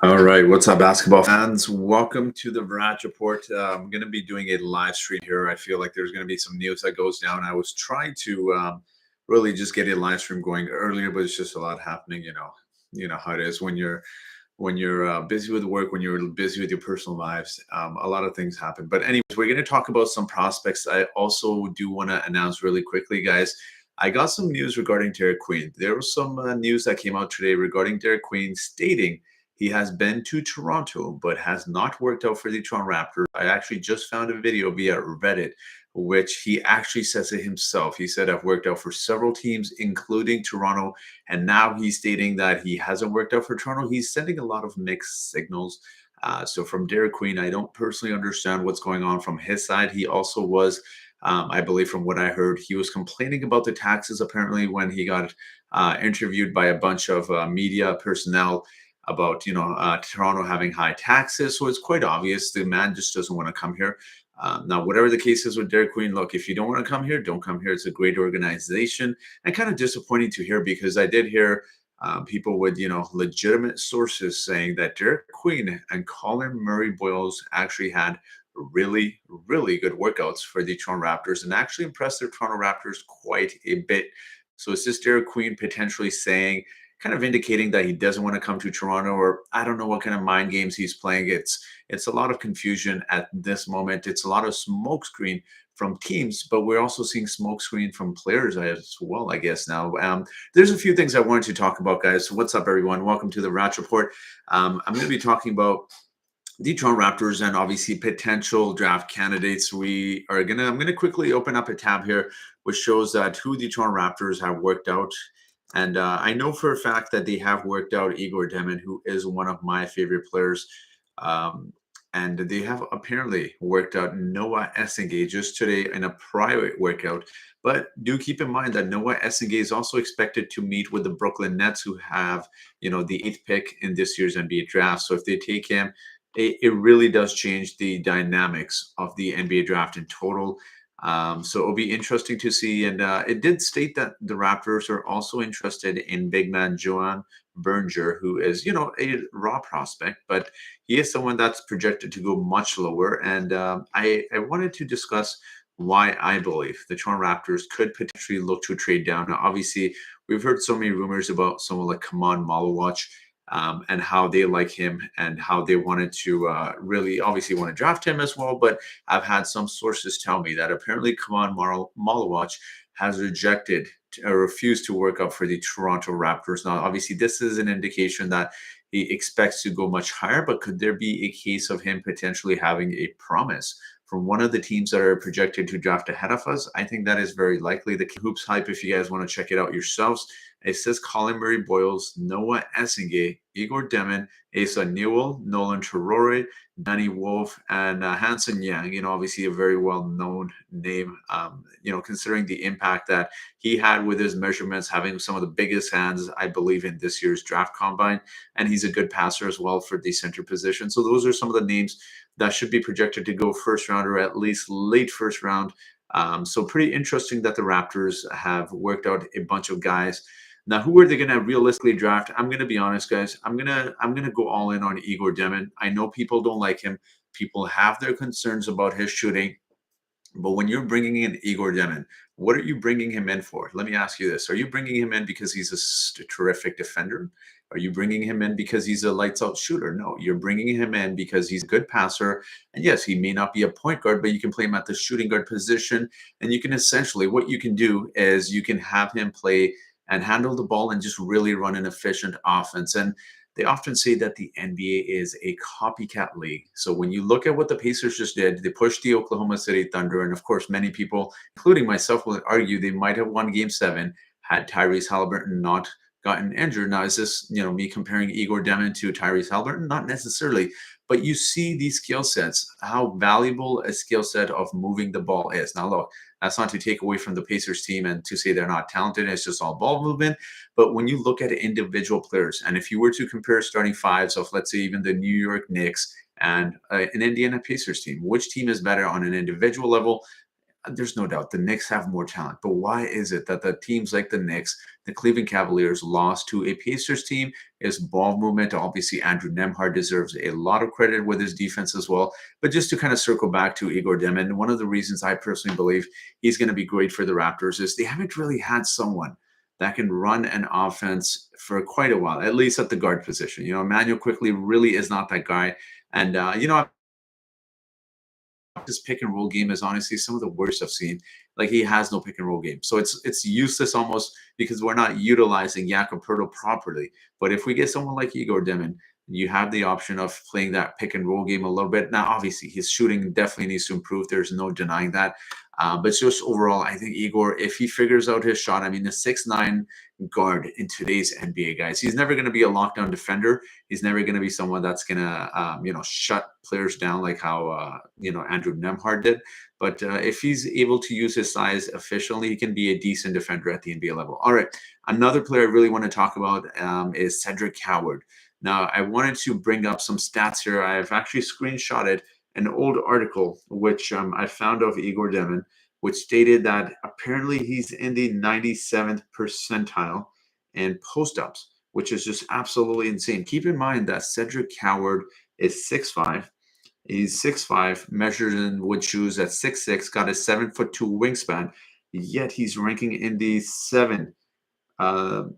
All right, what's up, basketball fans? Welcome to the Vrach Report. I'm going to be doing a live stream here. I feel like there's going to be some news that goes down. I was trying to really just get a live stream going earlier, but it's just a lot happening. You know how it is when you're busy with work, when you're busy with your personal lives. A lot of things happen. But anyways, we're going to talk about some prospects. I also do want to announce really quickly, guys. I got some news regarding Derrick Queen. There was some news that came out today regarding Derrick Queen stating he has been to Toronto, but has not worked out for the Toronto Raptors. I actually just found a video via Reddit, which he actually says it himself. He said, I've worked out for several teams, including Toronto. And now he's stating that he hasn't worked out for Toronto. He's sending a lot of mixed signals. So from Derrick Queen, I don't personally understand what's going on from his side. He also was, I believe from what I heard, he was complaining about the taxes apparently when he got interviewed by a bunch of media personnel about Toronto having high taxes. So it's quite obvious the man just doesn't want to come here. Now, whatever the case is with Derrick Queen, look, if you don't want to come here, don't come here. It's a great organization, and kind of disappointing to hear because I did hear people with legitimate sources saying that Derrick Queen and Colin Murray-Boyles actually had really, really good workouts for the Toronto Raptors and actually impressed the Toronto Raptors quite a bit. So it's just Derrick Queen potentially saying, kind of indicating that he doesn't want to come to Toronto, or I don't know what kind of mind games he's playing. It's a lot of confusion at this moment. It's a lot of smokescreen from teams, but we're also seeing smokescreen from players as well, I guess now. There's a few things I wanted to talk about, guys. So what's up, everyone? Welcome to the Ratch Report. I'm going to be talking about the Toronto Raptors and obviously potential draft candidates. I'm going to quickly open up a tab here, which shows that who the Toronto Raptors have worked out. And I know for a fact that they have worked out Igor Demin, who is one of my favorite players. And they have apparently worked out Noa Essengue just today in a private workout. But do keep in mind that Noa Essengue is also expected to meet with the Brooklyn Nets, who have, the 8th pick in this year's NBA draft. So if they take him, it really does change the dynamics of the NBA draft in total. So it'll be interesting to see. And it did state that the Raptors are also interested in big man Joan Burner, who is, a raw prospect, but he is someone that's projected to go much lower. And I wanted to discuss why I believe the Toronto Raptors could potentially look to trade down. Now, obviously, we've heard so many rumors about someone like Kaman Malawach, and how they like him and how they wanted to really obviously want to draft him as well. But I've had some sources tell me that apparently Kaman Malawach has rejected or refused to work out for the Toronto Raptors. Now, obviously, this is an indication that he expects to go much higher, but could there be a case of him potentially having a promise from one of the teams that are projected to draft ahead of us? I think that is very likely. The Hoops Hype, if you guys want to check it out yourselves, it says Colin Murray-Boyles, Noa Essengue, Igor Demin, Asa Newell, Nolan Traore, Danny Wolf, and Hanson Yang. Obviously a very well-known name, considering the impact that he had with his measurements, having some of the biggest hands, I believe, in this year's draft combine. And he's a good passer as well for the center position. So those are some of the names that should be projected to go first round or at least late first round. So pretty interesting that the Raptors have worked out a bunch of guys. Now, who are they going to realistically draft? I'm going to be honest, guys. I'm gonna go all in on Igor Demin. I know people don't like him. People have their concerns about his shooting. But when you're bringing in Igor Demin, what are you bringing him in for? Let me ask you this. Are you bringing him in because he's a terrific defender? Are you bringing him in because he's a lights-out shooter? No, you're bringing him in because he's a good passer. And yes, he may not be a point guard, but you can play him at the shooting guard position. And you can essentially, what you can do is you can have him play and handle the ball and just really run an efficient offense. And they often say that the NBA is a copycat league. So when you look at what the Pacers just did, they pushed the Oklahoma City Thunder. And of course, many people, including myself, will argue they might have won Game 7 had Tyrese Halliburton not gotten injured. Now, is this, me comparing Igor Demin to Tyrese Halliburton? Not necessarily. But you see these skill sets, how valuable a skill set of moving the ball is. Now, look, that's not to take away from the Pacers team and to say they're not talented. It's just all ball movement. But when you look at individual players, and if you were to compare starting fives of, let's say, even the New York Knicks and an Indiana Pacers team, which team is better on an individual level? there's no doubt the Knicks have more talent, but why is it that the teams like the Knicks, the Cleveland Cavaliers lost to a Pacers team? Is ball movement. Obviously, Andrew Nemhard deserves a lot of credit with his defense as well. But just to kind of circle back to Igor Demin, one of the reasons I personally believe he's going to be great for the Raptors is they haven't really had someone that can run an offense for quite a while, at least at the guard position. Emmanuel quickly really is not that guy. And, his pick and roll game is honestly some of the worst I've seen. Like he has no pick and roll game, so it's useless almost because we're not utilizing Jakob Poeltl properly. But if we get someone like Igor Demin, you have the option of playing that pick and roll game a little bit. Now, obviously, his shooting definitely needs to improve. There's no denying that. But just overall, I think Igor, if he figures out his shot, I mean, the 6'9" guard in today's NBA, guys, he's never going to be a lockdown defender. He's never going to be someone that's going to, shut players down like how, Andrew Nemhard did. But if he's able to use his size efficiently, he can be a decent defender at the NBA level. All right. Another player I really want to talk about is Cedric Coward. Now, I wanted to bring up some stats here. I've actually screenshotted an old article, which I found of Igor Demin, which stated that apparently he's in the 97th percentile in post-ups, which is just absolutely insane. Keep in mind that Cedric Coward is 6'5". He's 6'5", measured in wood shoes at 6'6", got a 7'2" wingspan, yet he's ranking in the 7. I'm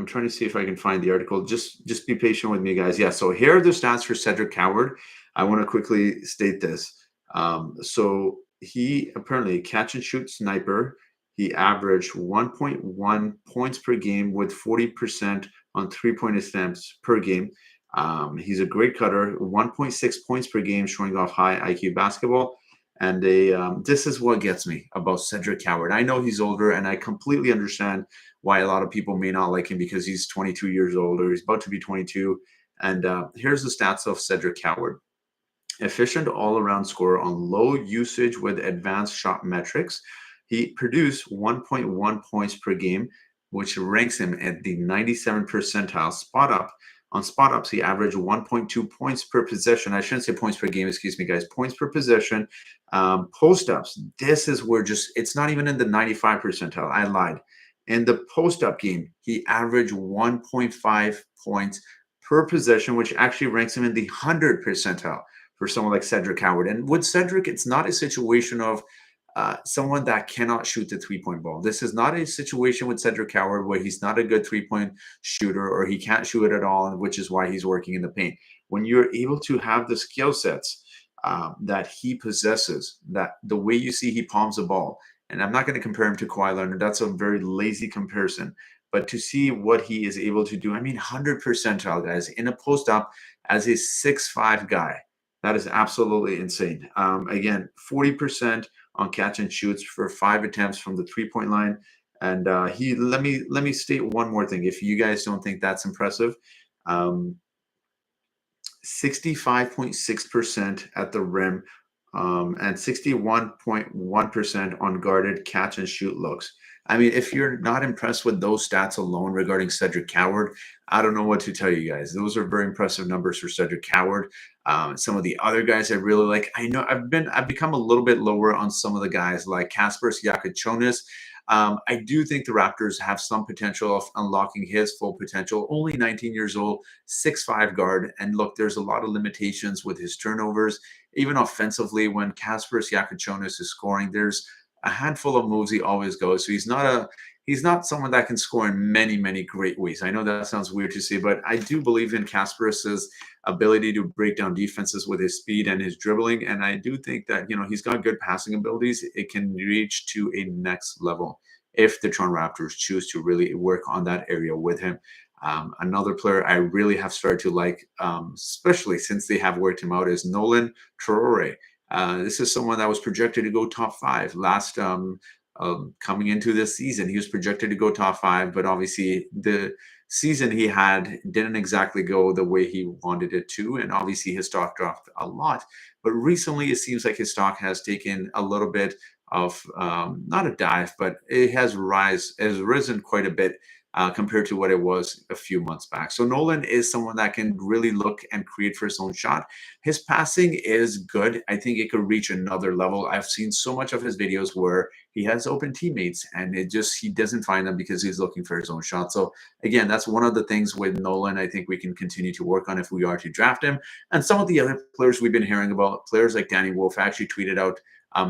trying to see if I can find the article. Just be patient with me, guys. Yeah, so here are the stats for Cedric Coward. I want to quickly state this. So he apparently catch and shoot sniper. He averaged 1.1 points per game with 40% on three-point attempts per game. He's a great cutter, 1.6 points per game, showing off high IQ basketball. And this is what gets me about Cedric Coward. I know he's older, and I completely understand why a lot of people may not like him because he's 22 years old or he's about to be 22. And here's the stats of Cedric Coward. Efficient all-around scorer on low usage with advanced shot metrics. He produced 1.1 points per game, which ranks him at the 97th percentile. Spot up. On spot ups, he averaged 1.2 points per possession. I shouldn't say points per game, excuse me, guys. Points per possession. Post ups, this is where it's not even in the 95th percentile. I lied. In the post up game, he averaged 1.5 points per possession, which actually ranks him in the 100th percentile for someone like Cedric Coward. And with Cedric, it's not a situation of someone that cannot shoot the three-point ball. This is not a situation with Cedric Coward where he's not a good three-point shooter or he can't shoot it at all, which is why he's working in the paint. When you're able to have the skill sets that he possesses, that the way you see he palms the ball, and I'm not going to compare him to Kawhi Leonard. That's a very lazy comparison. But to see what he is able to do, I mean, 100 percentile, guys, in a post-up as a 6'5" guy. That is absolutely insane. Again, 40% on catch and shoots for 5 attempts from the three-point line. And let me state one more thing. If you guys don't think that's impressive, 65.6% at the rim and 61.1% on guarded catch and shoot looks. I mean, if you're not impressed with those stats alone regarding Cedric Coward, I don't know what to tell you guys. Those are very impressive numbers for Cedric Coward. Some of the other guys I really like, I know I've become a little bit lower on some of the guys like Kasparas Jakubonis. I do think the Raptors have some potential of unlocking his full potential. Only 19 years old, 6'5" guard. And look, there's a lot of limitations with his turnovers. Even offensively, when Kasparas Jakubonis is scoring, there's a handful of moves he always goes. So he's not someone that can score in many, many great ways. I know that sounds weird to say, but I do believe in Kasparas's ability to break down defenses with his speed and his dribbling. And I do think that, he's got good passing abilities. It can reach to a next level if the Toronto Raptors choose to really work on that area with him. Another player I really have started to like, especially since they have worked him out, is Nolan Traore. This is someone that was projected to go top 5 last coming into this season. He was projected to go top 5, but obviously the season he had didn't exactly go the way he wanted it to, and obviously his stock dropped a lot. But recently, it seems like his stock has taken a little bit of not a dive, but it has risen quite a bit. compared to what it was a few months back. So Nolan is someone that can really look and create for his own shot. His passing is good. I think it could reach another level. I've seen so much of his videos where he has open teammates and he doesn't find them because he's looking for his own shot. So again, that's one of the things with Nolan I think we can continue to work on if we are to draft him. And some of the other players we've been hearing about, players like Danny Wolf, actually tweeted out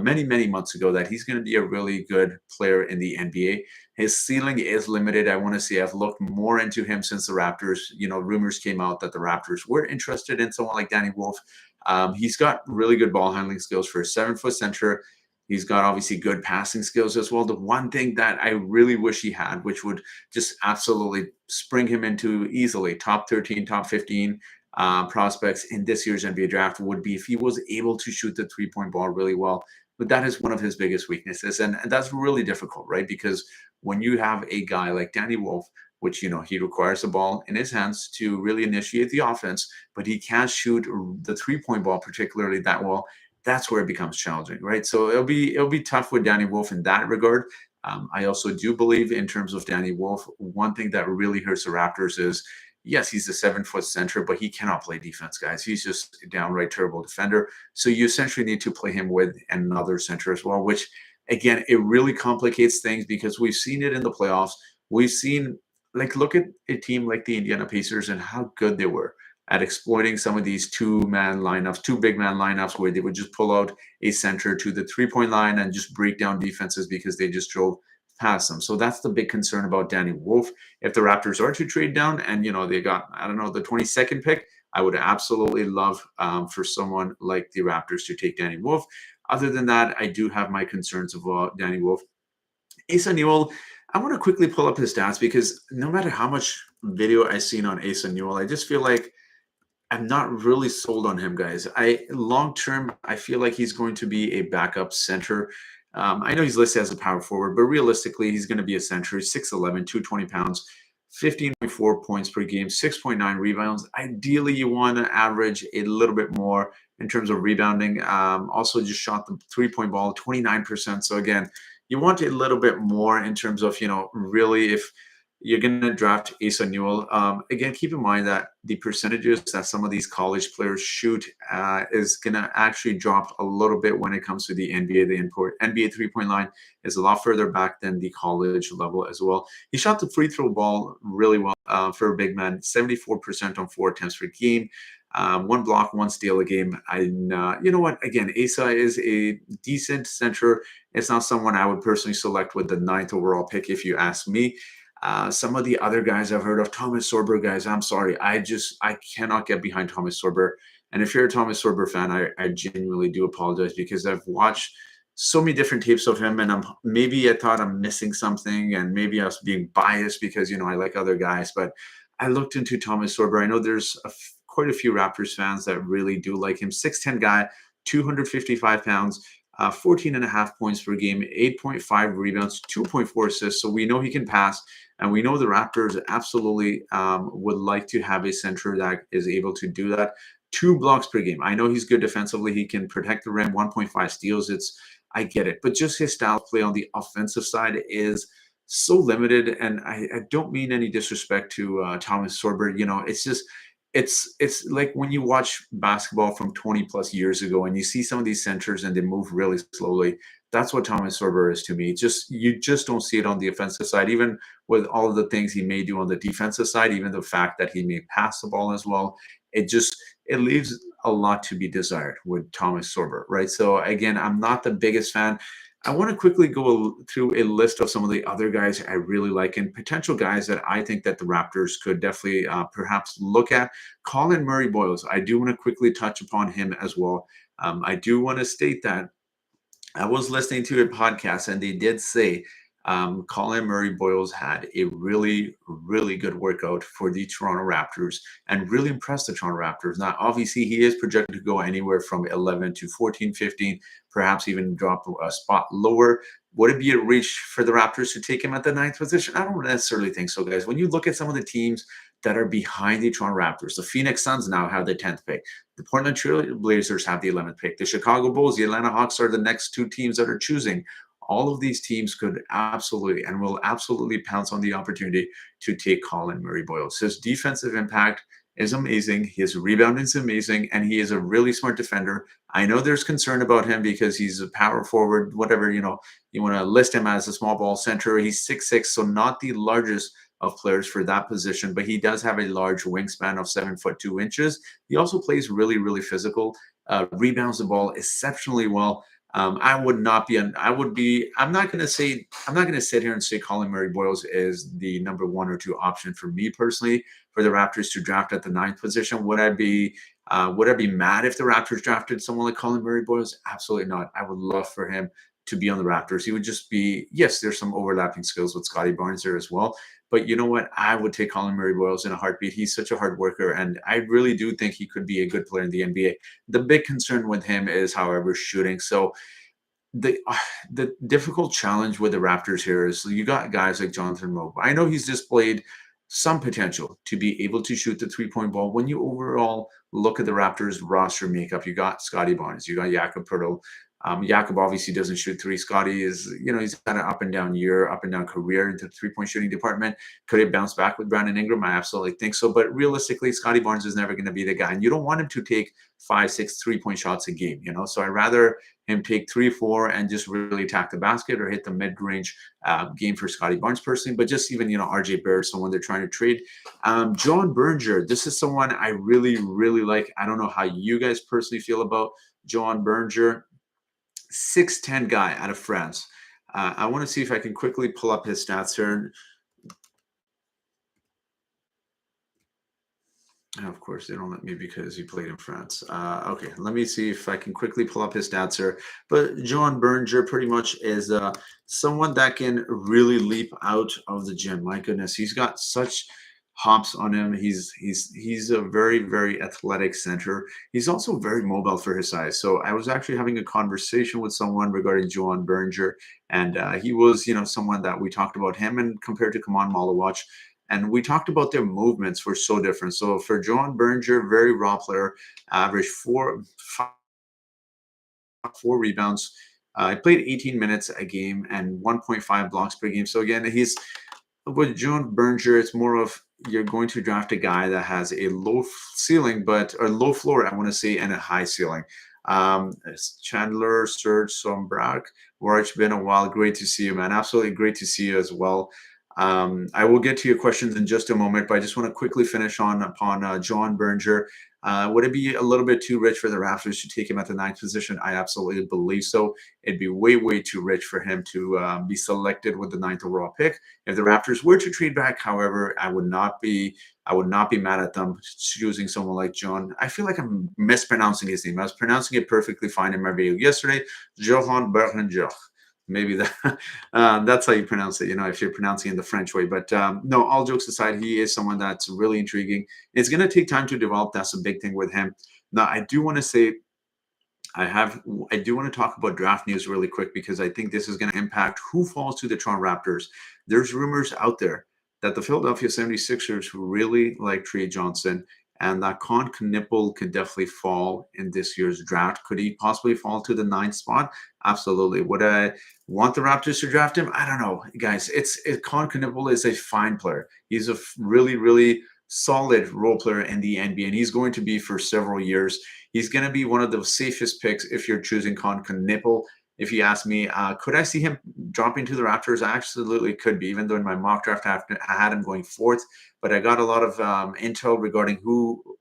many months ago that he's going to be a really good player in the NBA. His ceiling is limited. I want to say I've looked more into him since the Raptors. Rumors came out that the Raptors were interested in someone like Danny Wolf. He's got really good ball handling skills for a 7-foot center. He's got obviously good passing skills as well. The one thing that I really wish he had, which would just absolutely spring him into easily top 13, top 15 prospects in this year's NBA draft, would be if he was able to shoot the three-point ball really well. But that is one of his biggest weaknesses. And that's really difficult, right? Because when you have a guy like Danny Wolf, which, he requires the ball in his hands to really initiate the offense, but he can't shoot the three-point ball particularly that well. That's where it becomes challenging, right? So it'll be tough with Danny Wolf in that regard. I also do believe in terms of Danny Wolf, one thing that really hurts the Raptors is, yes, he's a 7-foot center, but he cannot play defense, guys. He's just a downright terrible defender. So you essentially need to play him with another center as well, which, again, it really complicates things because we've seen it in the playoffs. We've seen, look at a team like the Indiana Pacers and how good they were at exploiting some of these two big man lineups where they would just pull out a center to the three-point line and just break down defenses because they just drove past them. So that's the big concern about Danny Wolf. If the Raptors are to trade down and, they got, I don't know, the 22nd pick, I would absolutely love for someone like the Raptors to take Danny Wolf. Other than that, I do have my concerns about Danny Wolf. Asa Newell, I want to quickly pull up his stats because no matter how much video I've seen on Asa Newell, I just feel like I'm not really sold on him, guys. Long term, I feel like he's going to be a backup center. I know he's listed as a power forward, but realistically, he's going to be a center. He's 6'11", 220 pounds, 15.4 points per game, 6.9 rebounds. Ideally, you want to average a little bit more in terms of rebounding. Also, just shot the three-point ball 29%. So again, you want a little bit more in terms of, really if you're going to draft Asa Newell. Again, keep in mind that the percentages that some of these college players shoot is going to actually drop a little bit when it comes to the NBA. The NBA three-point line is a lot further back than the college level as well. He shot the free throw ball really well for a big man, 74% on 4 attempts per game. 1 block, 1 steal a game. You know what? Again, Asa is a decent center. It's not someone I would personally select with the 9th overall pick, if you ask me. Some of the other guys I've heard of, Thomas Sorber, guys, I'm sorry. I cannot get behind Thomas Sorber. And if you're a Thomas Sorber fan, I genuinely do apologize because I've watched so many different tapes of him and maybe I thought I'm missing something and maybe I was being biased because, I like other guys, but I looked into Thomas Sorber. I know there's quite a few Raptors fans that really do like him. 6'10" guy, 255 pounds. 14.5 points per game, 8.5 rebounds, 2.4 assists. So we know he can pass, and we know the Raptors absolutely would like to have a center that is able to do that. 2 blocks per game. I know he's good defensively. He can protect the rim, 1.5 steals. I get it. But just his style of play on the offensive side is so limited. And I don't mean any disrespect to Thomas Sorber. It's just, it's like when you watch basketball from 20 plus years ago and you see some of these centers and they move really slowly. That's what Thomas Sorber is to me. You just don't see it on the offensive side, even with all of the things he may do on the defensive side, even the fact that he may pass the ball as well. It leaves a lot to be desired with Thomas Sorber, right? So again, I'm not the biggest fan. I want to quickly go through a list of some of the other guys I really like and potential guys that I think that the Raptors could definitely perhaps look at. Colin Murray-Boyles, I do want to quickly touch upon him as well. I do want to state that I was listening to a podcast and they did say Colin Murray-Boyles had a really, really good workout for the Toronto Raptors and really impressed the Toronto Raptors. Now, obviously, he is projected to go anywhere from 11 to 14, 15, perhaps even drop a spot lower. Would it be a reach for the Raptors to take him at the 9th position? I don't necessarily think so, guys. When you look at some of the teams that are behind the Toronto Raptors, the Phoenix Suns now have the 10th pick. The Portland Trail Blazers have the 11th pick. The Chicago Bulls, the Atlanta Hawks are the next 2 teams that are choosing. all of these teams could absolutely and will absolutely pounce on the opportunity to take Colin Murray-Boyles. His defensive impact is amazing. His rebound is amazing, and he is a really smart defender. I know there's concern about him because he's a power forward, whatever, you want to list him as a small ball center. He's 6'6", so not the largest of players for that position, but he does have a large wingspan of 7'2". He also plays really, really physical, rebounds the ball exceptionally well. I would not be, I would be, I'm not going to sit here and say Colin Murray-Boyles is the number one or two option for me personally for the Raptors to draft at the ninth position. Would I be mad if the Raptors drafted someone like Colin Murray-Boyles? Absolutely not. I would love for him to be on the Raptors. He would just be, yes, there's some overlapping skills with Scotty Barnes there as well. But you know what? I would take Colin Murray-Boyles in a heartbeat. He's such a hard worker, and I really do think he could be a good player in the NBA. The big concern with him is, however, shooting. So the the difficult challenge with the Raptors here is you got guys like Jonathan Moe. I know he's displayed some potential to be able to shoot the three-point ball. When you overall look at the Raptors roster makeup, you got Scotty Barnes, you got Jakob Poeltl. Jakob obviously doesn't shoot three. Scotty is, he's had an up and down year, up and down career into the three-point shooting department. Could it bounce back with Brandon Ingram? I absolutely think so. But realistically, Scotty Barnes is never going to be the guy. And you don't want him to take 5, 6 3-point shots a game. So I'd rather him take 3, 4 and just really attack the basket or hit the mid-range game for Scotty Barnes personally. But just even, RJ Barrett, someone they're trying to trade. Joan Burner, this is someone I really, really like. I don't know how you guys personally feel about Joan Burner. 6'10" guy out of France. I want to see if I can quickly pull up his stats here. Of course, they don't let me because he played in France. Okay, let me see if I can quickly pull up his stats here. But Joan Burner pretty much is someone that can really leap out of the gym. My goodness, he's got such hops on him. He's a very, very athletic center. He's also very mobile for his size. So I was actually having a conversation with someone regarding Joan Burner, and he was, someone that we talked about him and compared to Kaman Malawach. And we talked about their movements were so different. So for Joan Burner, very raw player, averaged four rebounds. He played 18 minutes a game and 1.5 blocks per game. So again, with Joan Burner, it's more of you're going to draft a guy that has a low ceiling, or low floor, I want to say, and a high ceiling. Chandler, Serge Sombrak, where it's been a while. Great to see you, man. Absolutely great to see you as well. I will get to your questions in just a moment, but I just want to quickly finish upon Joan Burner. Would it be a little bit too rich for the Raptors to take him at the ninth position? I absolutely believe so. It'd be way, way too rich for him to be selected with the ninth overall pick. If the Raptors were to trade back, however, I would not be mad at them choosing someone like John. I feel like I'm mispronouncing his name. I was pronouncing it perfectly fine in my video yesterday. Joan Burner. Maybe that's how you pronounce it, if you're pronouncing it the French way. But no, all jokes aside, he is someone that's really intriguing. It's going to take time to develop. That's a big thing with him. Now, I do want to say, I do want to talk about draft news really quick because I think this is going to impact who falls to the Toronto Raptors. There's rumors out there that the Philadelphia 76ers really like Trey Johnson, and that Con Knippel could definitely fall in this year's draft. Could he possibly fall to the ninth spot? Absolutely. Would I want the Raptors to draft him? I don't know, guys. Con Knippel is a fine player. He's a really, really solid role player in the NBA, and he's going to be for several years. He's going to be one of the safest picks if you're choosing Con Knippel. If you ask me, could I see him dropping to the Raptors? I absolutely could be, even though in my mock draft I had him going fourth. But I got a lot of intel regarding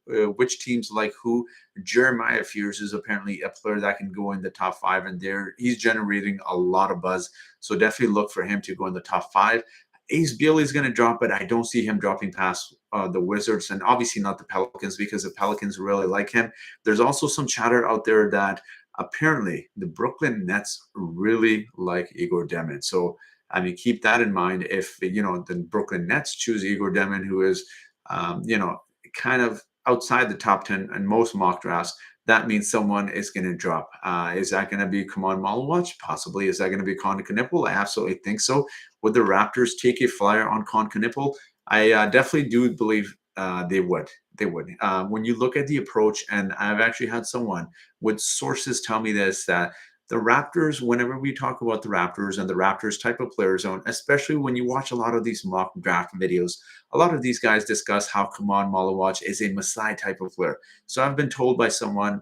which teams like who. Jeremiah Fears is apparently a player that can go in the top 5, and he's generating a lot of buzz. So definitely look for him to go in the top 5. Ace Beal is going to drop, but I don't see him dropping past the Wizards, and obviously not the Pelicans because the Pelicans really like him. There's also some chatter out there that apparently the Brooklyn Nets really like Igor Demin. So, I mean, keep that in mind. If, the Brooklyn Nets choose Igor Demin, who is, kind of outside the top 10 in most mock drafts, that means someone is going to drop. Is that going to be Kaman Malawach? Possibly. Is that going to be Con Knippel? I absolutely think so. Would the Raptors take a flyer on Con Knippel? I definitely do believe they would. They would. When you look at the approach, and I've actually had someone with sources tell me this, that The Raptors, whenever we talk about the Raptors and the Raptors type of player zone, especially when you watch a lot of these mock draft videos, a lot of these guys discuss how Kaman Malawach is a Masai type of player. So I've been told by someone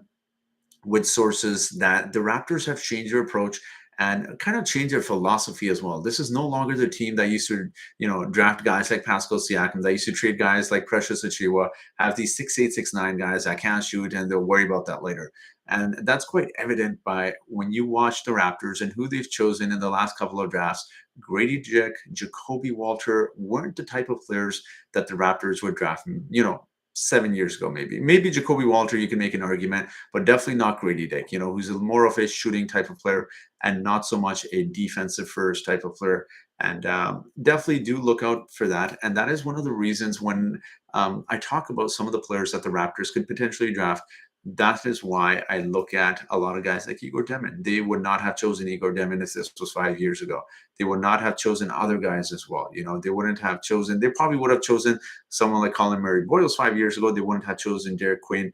with sources that the Raptors have changed their approach and kind of changed their philosophy as well. This is no longer the team that used to, draft guys like Pascal Siakam, that used to trade guys like Precious Achiuwa, have these 6'8", 6'9" guys that can't shoot, and they'll worry about that later. And that's quite evident by when you watch the Raptors and who they've chosen in the last couple of drafts. Grady Dick, Jacoby Walter weren't the type of players that the Raptors would draft, 7 years ago, maybe. Maybe Jacoby Walter, you can make an argument, but definitely not Grady Dick, who's more of a shooting type of player and not so much a defensive first type of player. And definitely do look out for that. And that is one of the reasons when I talk about some of the players that the Raptors could potentially draft. That is why I look at a lot of guys like Igor Demin. They would not have chosen Igor Demin if this was 5 years ago. They would not have chosen other guys as well. They wouldn't have chosen, they probably would have chosen someone like Colin Murray-Boyles 5 years ago. They wouldn't have chosen Derrick Queen.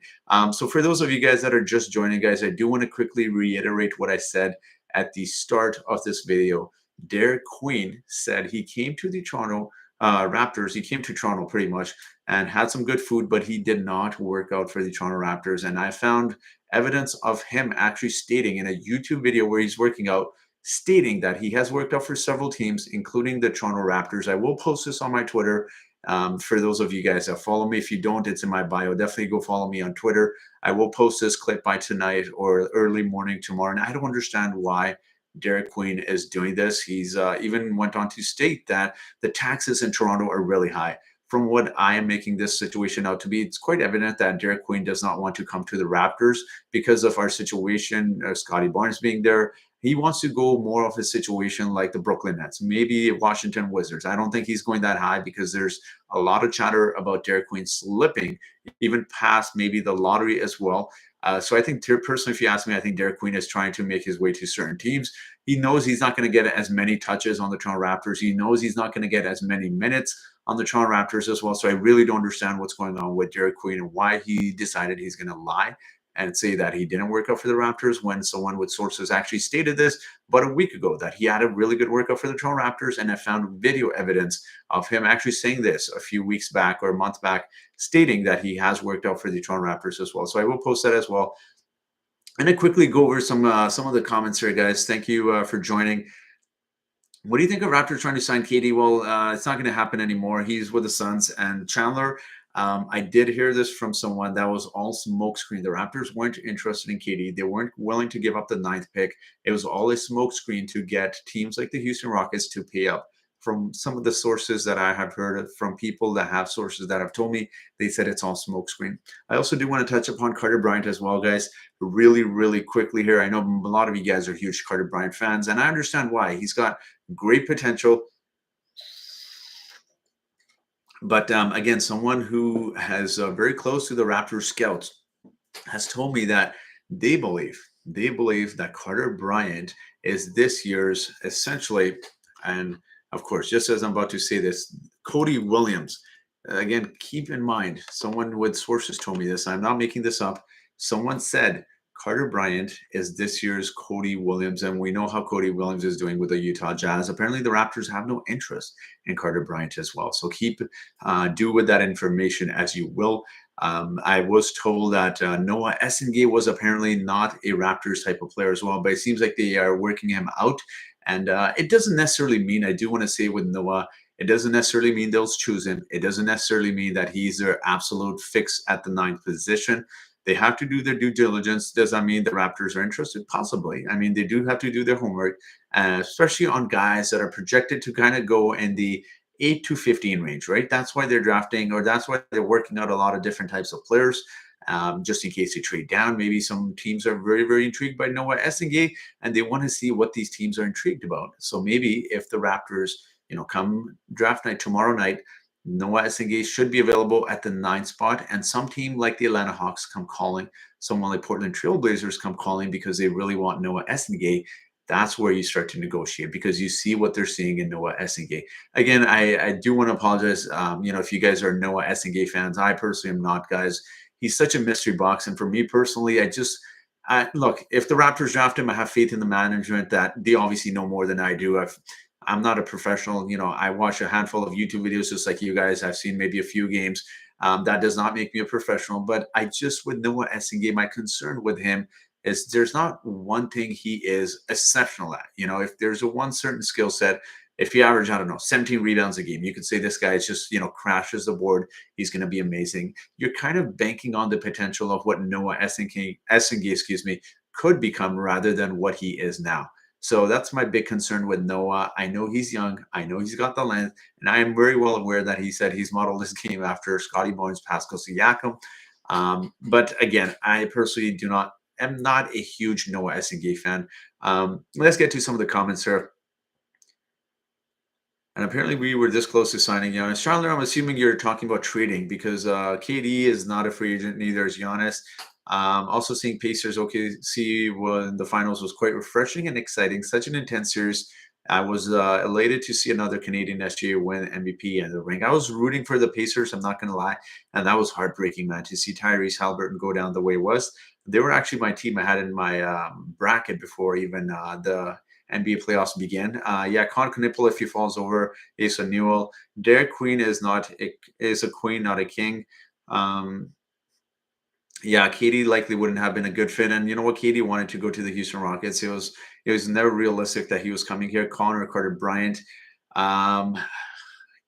So for those of you guys that are just joining, guys, I do want to quickly reiterate what I said at the start of this video. Derrick Queen said he came to the Toronto Raptors. He came to Toronto pretty much and had some good food, but he did not work out for the Toronto Raptors. And I found evidence of him actually stating in a YouTube video where he's working out, stating that he has worked out for several teams, including the Toronto Raptors. I will post this on my Twitter. For those of you guys that follow me, if you don't, it's in my bio. Definitely go follow me on Twitter. I will post this clip by tonight or early morning tomorrow. And I don't understand why Derrick Queen is doing this. He's even went on to state that the taxes in Toronto are really high. From what I am making this situation out to be, it's quite evident that Derrick Queen does not want to come to the Raptors because of our situation, Scotty Barnes being there. He wants to go more of a situation like the Brooklyn Nets, maybe Washington Wizards. I don't think he's going that high because there's a lot of chatter about Derrick Queen slipping even past maybe the lottery as well. So I think personally, if you ask me, I think Derrick Queen is trying to make his way to certain teams. He knows he's not going to get as many touches on the Toronto Raptors. He knows he's not going to get as many minutes on the Toronto Raptors as well. So I really don't understand what's going on with Derrick Queen and why he decided he's going to lie and say that he didn't work out for the Raptors when someone with sources actually stated this about a week ago, that he had a really good workout for the Toronto Raptors. And I found video evidence of him actually saying this a few weeks back or a month back, stating that he has worked out for the Toronto Raptors as well. So I will post that as well. And I quickly go over some of the comments here, guys. Thank you for joining. What do you think of Raptors trying to sign KD? Well, it's not going to happen anymore. He's with the Suns. And Chandler, I did hear this from someone that was all smokescreen. The Raptors weren't interested in KD. They weren't willing to give up the 9th pick. It was all a smokescreen to get teams like the Houston Rockets to pay up. From some of the sources that I have heard from people that have sources that have told me, they said it's all smokescreen. I also do want to touch upon Carter Bryant as well, guys. Really, really quickly here. I know a lot of you guys are huge Carter Bryant fans, and I understand why. He's got great potential. But again, someone who has very close to the Raptors scouts has told me that they believe that Carter Bryant is this year's essentially, and of course, just as I'm about to say this, Cody Williams. Again, keep in mind, someone with sources told me this. I'm not making this up. Someone said Carter Bryant is this year's Cody Williams, and we know how Cody Williams is doing with the Utah Jazz. Apparently, the Raptors have no interest in Carter Bryant as well. So do with that information as you will. I was told that Noa Essengue was apparently not a Raptors type of player as well, but it seems like they are working him out. And it doesn't necessarily mean, I do want to say with Noah, it doesn't necessarily mean they'll choose him. It doesn't necessarily mean that he's their absolute fix at the 9th position. They have to do their due diligence. Does that mean the Raptors are interested? Possibly. I mean, they do have to do their homework, especially on guys that are projected to kind of go in the 8 to 15 range, right? That's why they're drafting, or that's why they're working out a lot of different types of players. Just in case they trade down. Maybe some teams are very, very intrigued by Noa Essengue, and they want to see what these teams are intrigued about. So maybe if the Raptors, come draft night tomorrow night, Noa Essengue should be available at the 9th spot, and some team like the Atlanta Hawks come calling, someone like Portland Trailblazers come calling because they really want Noa Essengue. That's where you start to negotiate because you see what they're seeing in Noa Essengue. Again, I do want to apologize. If you guys are Noa Essengue fans, I personally am not, guys. He's such a mystery box. And for me personally, Look, if the Raptors draft him, I have faith in the management that they obviously know more than I do. I'm not a professional. I watch a handful of YouTube videos just like you guys. I've seen maybe a few games. That does not make me a professional, but I just with Noa Essengue, my concern with him is there's not one thing he is exceptional at. If there's a one certain skill set, if you average, I don't know, 17 rebounds a game, you could say this guy is just, crashes the board. He's going to be amazing. You're kind of banking on the potential of what Noah Essengue, excuse me, could become rather than what he is now. So that's my big concern with Noah. I know he's young. I know he's got the length, and I am very well aware that he said he's modeled his game after Scotty Barnes, Pascal Siakam. But again, I personally am not a huge Noah Essengue fan. Let's get to some of the comments here. And apparently, we were this close to signing Giannis. Chandler, I'm assuming you're talking about trading because KD is not a free agent, neither is Giannis. Also, seeing Pacers OKC in the finals was quite refreshing and exciting. Such an intense series. I was elated to see another Canadian SGA win MVP and the ring. I was rooting for the Pacers, I'm not going to lie. And that was heartbreaking, man, to see Tyrese Halliburton go down the way it was. They were actually my team I had in my bracket before even the NBA playoffs begin. Yeah, Con Knipple, if he falls over, Asa Newell. Derrick Queen is a queen, not a king. Um, yeah, Katie likely wouldn't have been a good fit. And you know what? Katie wanted to go to the Houston Rockets. It was never realistic that he was coming here. Connor Carter Bryant. Um,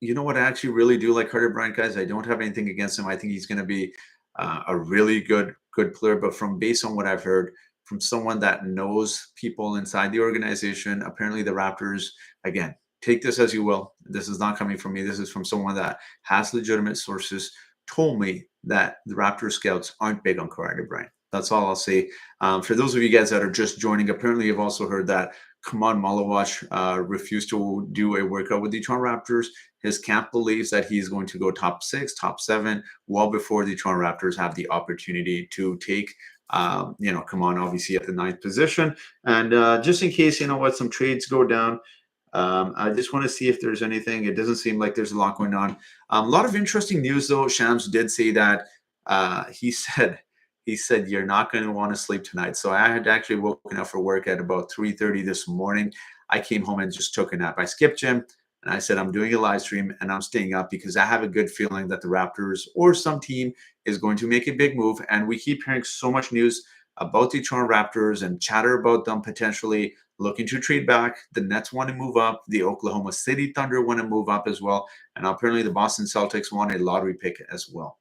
you know what? I actually really do like Carter Bryant, guys. I don't have anything against him. I think he's going to be a really good player. But from based on what I've heard from someone that knows people inside the organization, apparently the Raptors, again, take this as you will. This is not coming from me. This is from someone that has legitimate sources told me that the Raptor scouts aren't big on Carter Bryant. That's all I'll say. For those of you guys that are just joining, apparently you've also heard that Kaman Malawach refused to do a workout with the Toronto Raptors. His camp believes that he's going to go top 6, top 7, well before the Toronto Raptors have the opportunity to take, Kaman obviously at the 9th position. And just in case, some trades go down, I just want to see if there's anything. It doesn't seem like there's a lot going on. A lot of interesting news, though. Shams did say that he said you're not going to want to sleep tonight. So I had actually woken up for work at about 3:30 this morning. I came home and just took a nap. I skipped gym and I said I'm doing a live stream and I'm staying up because I have a good feeling that the Raptors or some team is going to make a big move. And we keep hearing so much news about the Toronto Raptors and chatter about them potentially looking to trade back. The Nets want to move up. The Oklahoma City Thunder want to move up as well. And apparently the Boston Celtics want a lottery pick as well.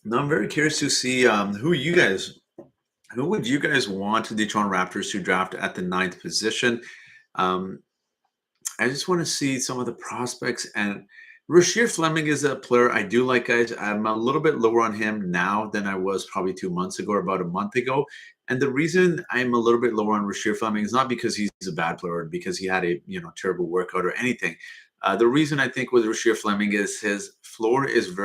Now I'm very curious to see who would you guys want the Toronto Raptors to draft at the 9th position? Um, I just want to see some of the prospects. And Rasheer Fleming is a player I do like, guys. I'm a little bit lower on him now than I was probably 2 months ago or about a month ago. And the reason I'm a little bit lower on Rasheer Fleming is not because he's a bad player or because he had a terrible workout or anything. The reason I think with Rasheer Fleming is his floor is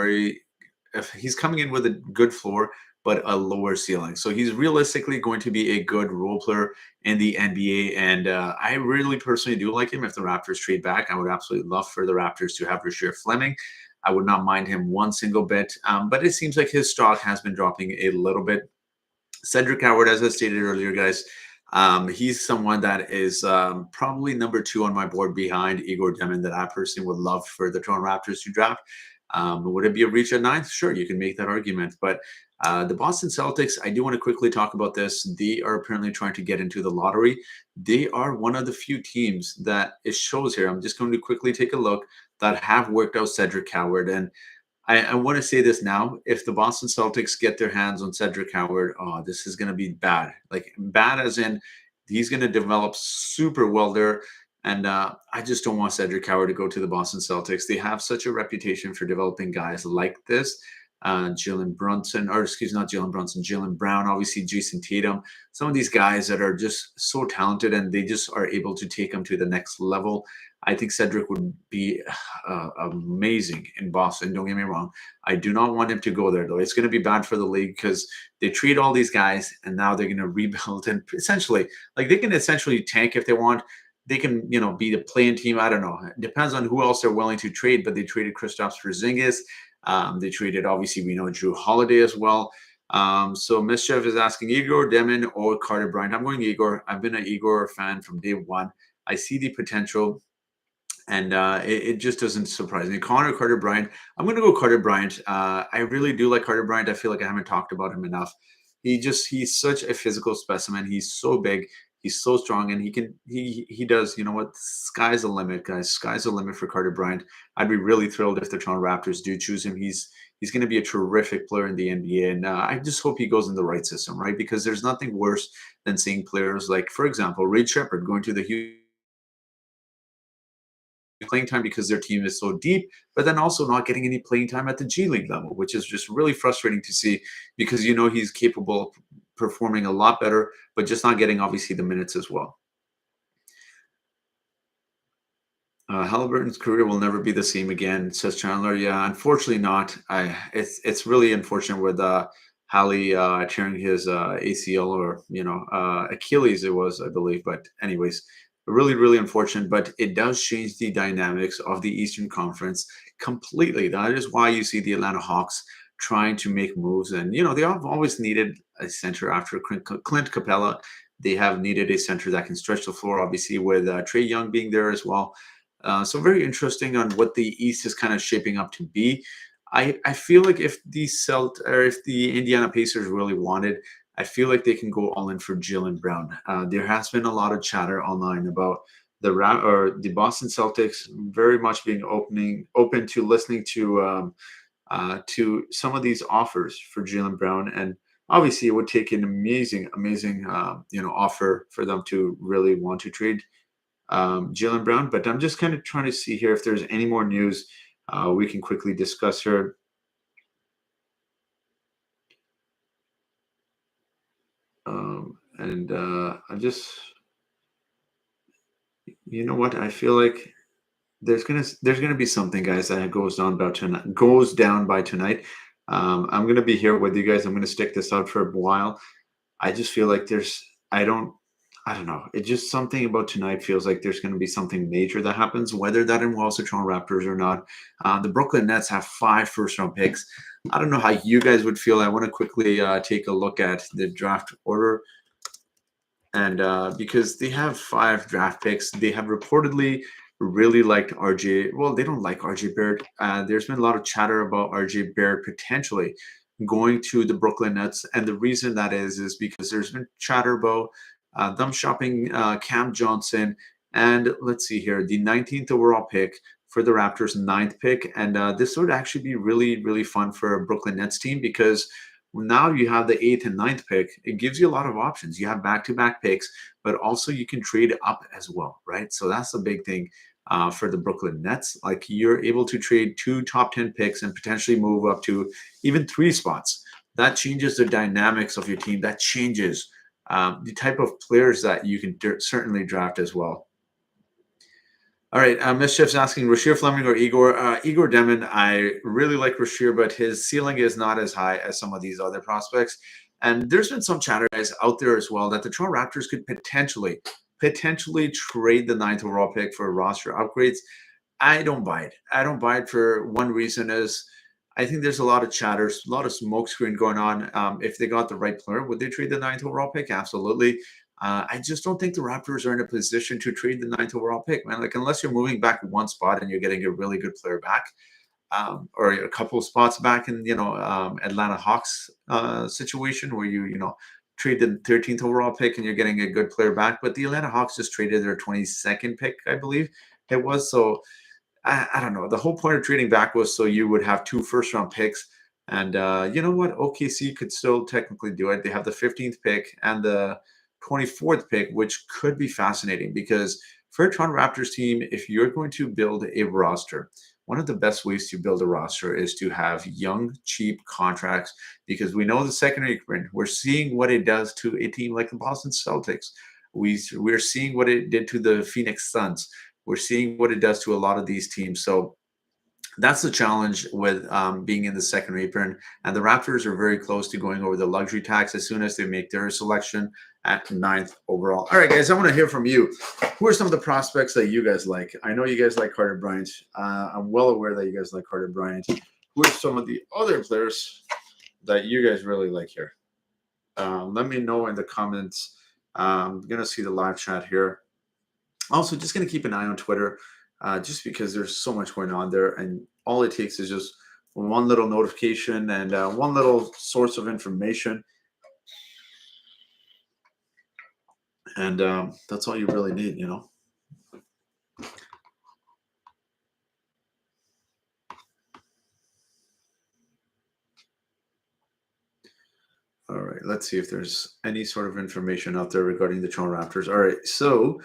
if he's coming in with a good floor but a lower ceiling. So he's realistically going to be a good role player in the NBA. And I really personally do like him. If the Raptors trade back, I would absolutely love for the Raptors to have Rasheer Fleming. I would not mind him one single bit. But it seems like his stock has been dropping a little bit. Cedric Coward, as I stated earlier, guys, he's someone that is probably number 2 on my board behind Igor Demin that I personally would love for the Toronto Raptors to draft. Would it be a reach at 9th? Sure, you can make that argument. But the Boston Celtics, I do want to quickly talk about this. They are apparently trying to get into the lottery. They are one of the few teams that it shows here. I'm just going to quickly take a look that have worked out Cedric Coward. And I want to say this now. If the Boston Celtics get their hands on Cedric Coward, this is going to be bad. Like bad as in he's going to develop super well there. And I just don't want Cedric Coward to go to the Boston Celtics. They have such a reputation for developing guys like this. Jalen Brunson, or excuse me, not Jalen Brunson, Jalen Brown, obviously Jason Tatum. Some of these guys that are just so talented and they just are able to take them to the next level. I think Cedric would be amazing in Boston. Don't get me wrong. I do not want him to go there, though. It's going to be bad for the league because they treat all these guys and now they're going to rebuild and essentially, like they can essentially tank if they want. They can, be the playing team. I don't know. It depends on who else they're willing to trade, but they traded Kristaps Porzingis. They traded, obviously, we know Drew Holiday as well. So Mischief is asking Igor, Demin, or Carter Bryant. I'm going Igor. I've been an Igor fan from day one. I see the potential, and it just doesn't surprise me. Connor, Carter Bryant. I'm going to go Carter Bryant. I really do like Carter Bryant. I feel like I haven't talked about him enough. He's such a physical specimen. He's so big. He's so strong, and he does. You know what? Sky's the limit, guys. Sky's the limit for Carter Bryant. I'd be really thrilled if the Toronto Raptors do choose him. He's going to be a terrific player in the NBA, and I just hope he goes in the right system, right? Because there's nothing worse than seeing players like, for example, Reed Shepherd going to the Houston playing time because their team is so deep, but then also not getting any playing time at the G League level, which is just really frustrating to see because he's capable of performing a lot better, but just not getting obviously the minutes as well. Halliburton's career will never be the same again, says Chandler. Yeah, unfortunately not. It's really unfortunate with Hallie tearing his ACL or Achilles it was, I believe. But anyways, really really unfortunate. But it does change the dynamics of the Eastern Conference completely. That is why you see the Atlanta Hawks trying to make moves, and they have always needed a center after Clint Capella. They have needed a center that can stretch the floor. Obviously, with Trey Young being there as well. So very interesting on what the East is kind of shaping up to be. I feel like if if the Indiana Pacers really wanted, I feel like they can go all in for Jaylen Brown. There has been a lot of chatter online about the Boston Celtics very much being open to listening to some of these offers for Jaylen Brown, and obviously it would take an amazing offer for them to really want to trade Jaylen Brown. But I'm just kind of trying to see here if there's any more news we can quickly discuss here. And I just, you know what, I feel like there's gonna be something, guys, that goes down by tonight. I'm gonna be here with you guys. I'm gonna stick this out for a while. I just feel like I don't know. It just something about tonight feels like there's going to be something major that happens, whether that involves the Toronto Raptors or not. The Brooklyn Nets have 5 first-round picks. I don't know how you guys would feel. I want to quickly take a look at the draft order, and because they have 5 draft picks, they have reportedly really liked RJ. Well, they don't like RJ Barrett. There's been a lot of chatter about RJ Barrett potentially going to the Brooklyn Nets, and the reason that is because there's been chatter about them shopping Cam Johnson, and let's see here, the 19th overall pick for the Raptors, 9th pick, and this would actually be really, really fun for a Brooklyn Nets team because now you have the 8th and 9th pick. It gives you a lot of options. You have back-to-back picks, but also you can trade up as well, right? So that's the big thing for the Brooklyn Nets. Like you're able to trade 2 top 10 picks and potentially move up to even 3 spots. That changes the dynamics of your team. That changes the type of players that you can certainly draft as well. All right, Mischief's asking Rasheer Fleming or Igor. Igor Demin, I really like Rasheer, but his ceiling is not as high as some of these other prospects. And there's been some chatter guys out there as well that the Toronto Raptors could potentially trade the 9th overall pick for roster upgrades. I don't buy it. I don't buy it for one reason is I think there's a lot of chatter, a lot of smoke screen going on. If they got the right player, would they trade the 9th overall pick? Absolutely. I just don't think the Raptors are in a position to trade the 9th overall pick, man. Like unless you're moving back one spot and you're getting a really good player back, or a couple of spots back in Atlanta Hawks situation where you trade the 13th overall pick and you're getting a good player back. But the Atlanta Hawks just traded their 22nd pick, I believe it was. So I don't know. The whole point of trading back was so you would have 2 first-round picks. And you know what? OKC could still technically do it. They have the 15th pick and the 24th pick, which could be fascinating because for a Toronto Raptors team, if you're going to build a roster, one of the best ways to build a roster is to have young, cheap contracts because we know the secondary print. We're seeing what it does to a team like the Boston Celtics. We're seeing what it did to the Phoenix Suns. We're seeing what it does to a lot of these teams. So that's the challenge with being in the second apron. And the Raptors are very close to going over the luxury tax as soon as they make their selection at 9th overall. All right, guys, I want to hear from you. Who are some of the prospects that you guys like? I know you guys like Carter Bryant. I'm well aware that you guys like Carter Bryant. who are some of the other players that you guys really like here? Let me know in the comments. I'm going to see the live chat here. Also, just going to keep an eye on Twitter just because there's so much going on there. And all it takes is just one little notification and one little source of information. And that's all you really need, you know. All right, let's see if there's any sort of information out there regarding the Toronto Raptors. All right, so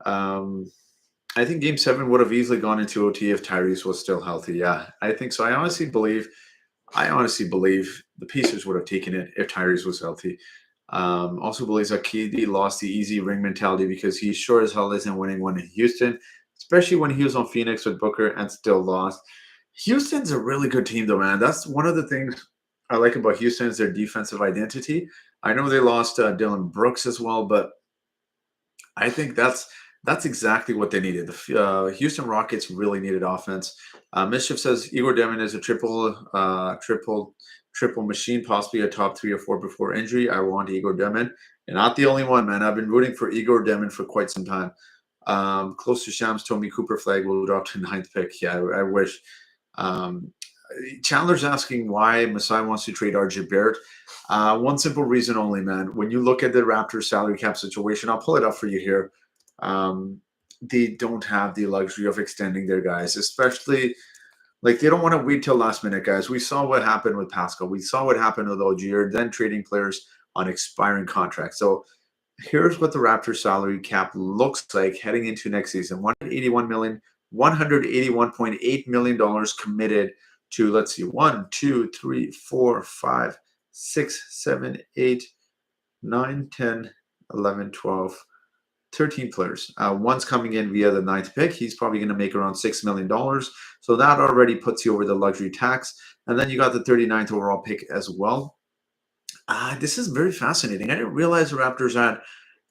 I think Game 7 would have easily gone into OT if Tyrese was still healthy. Yeah, I think so. I honestly believe the Pacers would have taken it if Tyrese was healthy. Also believes that KD lost the easy ring mentality because he sure as hell isn't winning one in Houston, especially when he was on Phoenix with Booker and still lost. Houston's a really good team, though, man. That's one of the things I like about Houston is their defensive identity. I know they lost Dylan Brooks as well, but I think that's exactly what they needed. The Houston Rockets really needed offense. Mischief says Igor Demin is a triple machine, possibly a top 3 or 4 before injury. I want Igor Demin. And not the only one, man. I've been rooting for Igor Demin for quite some time. Close to Shams told me Cooper Flag will drop to 9th pick. Yeah, I wish. Chandler's asking why Masai wants to trade RJ Barrett. One simple reason only, man. When you look at the Raptors salary cap situation, I'll pull it up for you here. They don't have the luxury of extending their guys, especially like they don't want to wait till last minute, guys. We saw what happened with Pascal. We saw what happened with Ogier, then trading players on expiring contracts. So here's what the Raptors salary cap looks like heading into next season. $181.8 million committed to, let's see, 1, 2, 3, 4, 5, 6, 7, 8, 9, 10, 11, 12, 13 players. One's coming in via the 9th pick. He's probably going to make around $6 million. So that already puts you over the luxury tax. And then you got the 39th overall pick as well. This is very fascinating. I didn't realize the Raptors had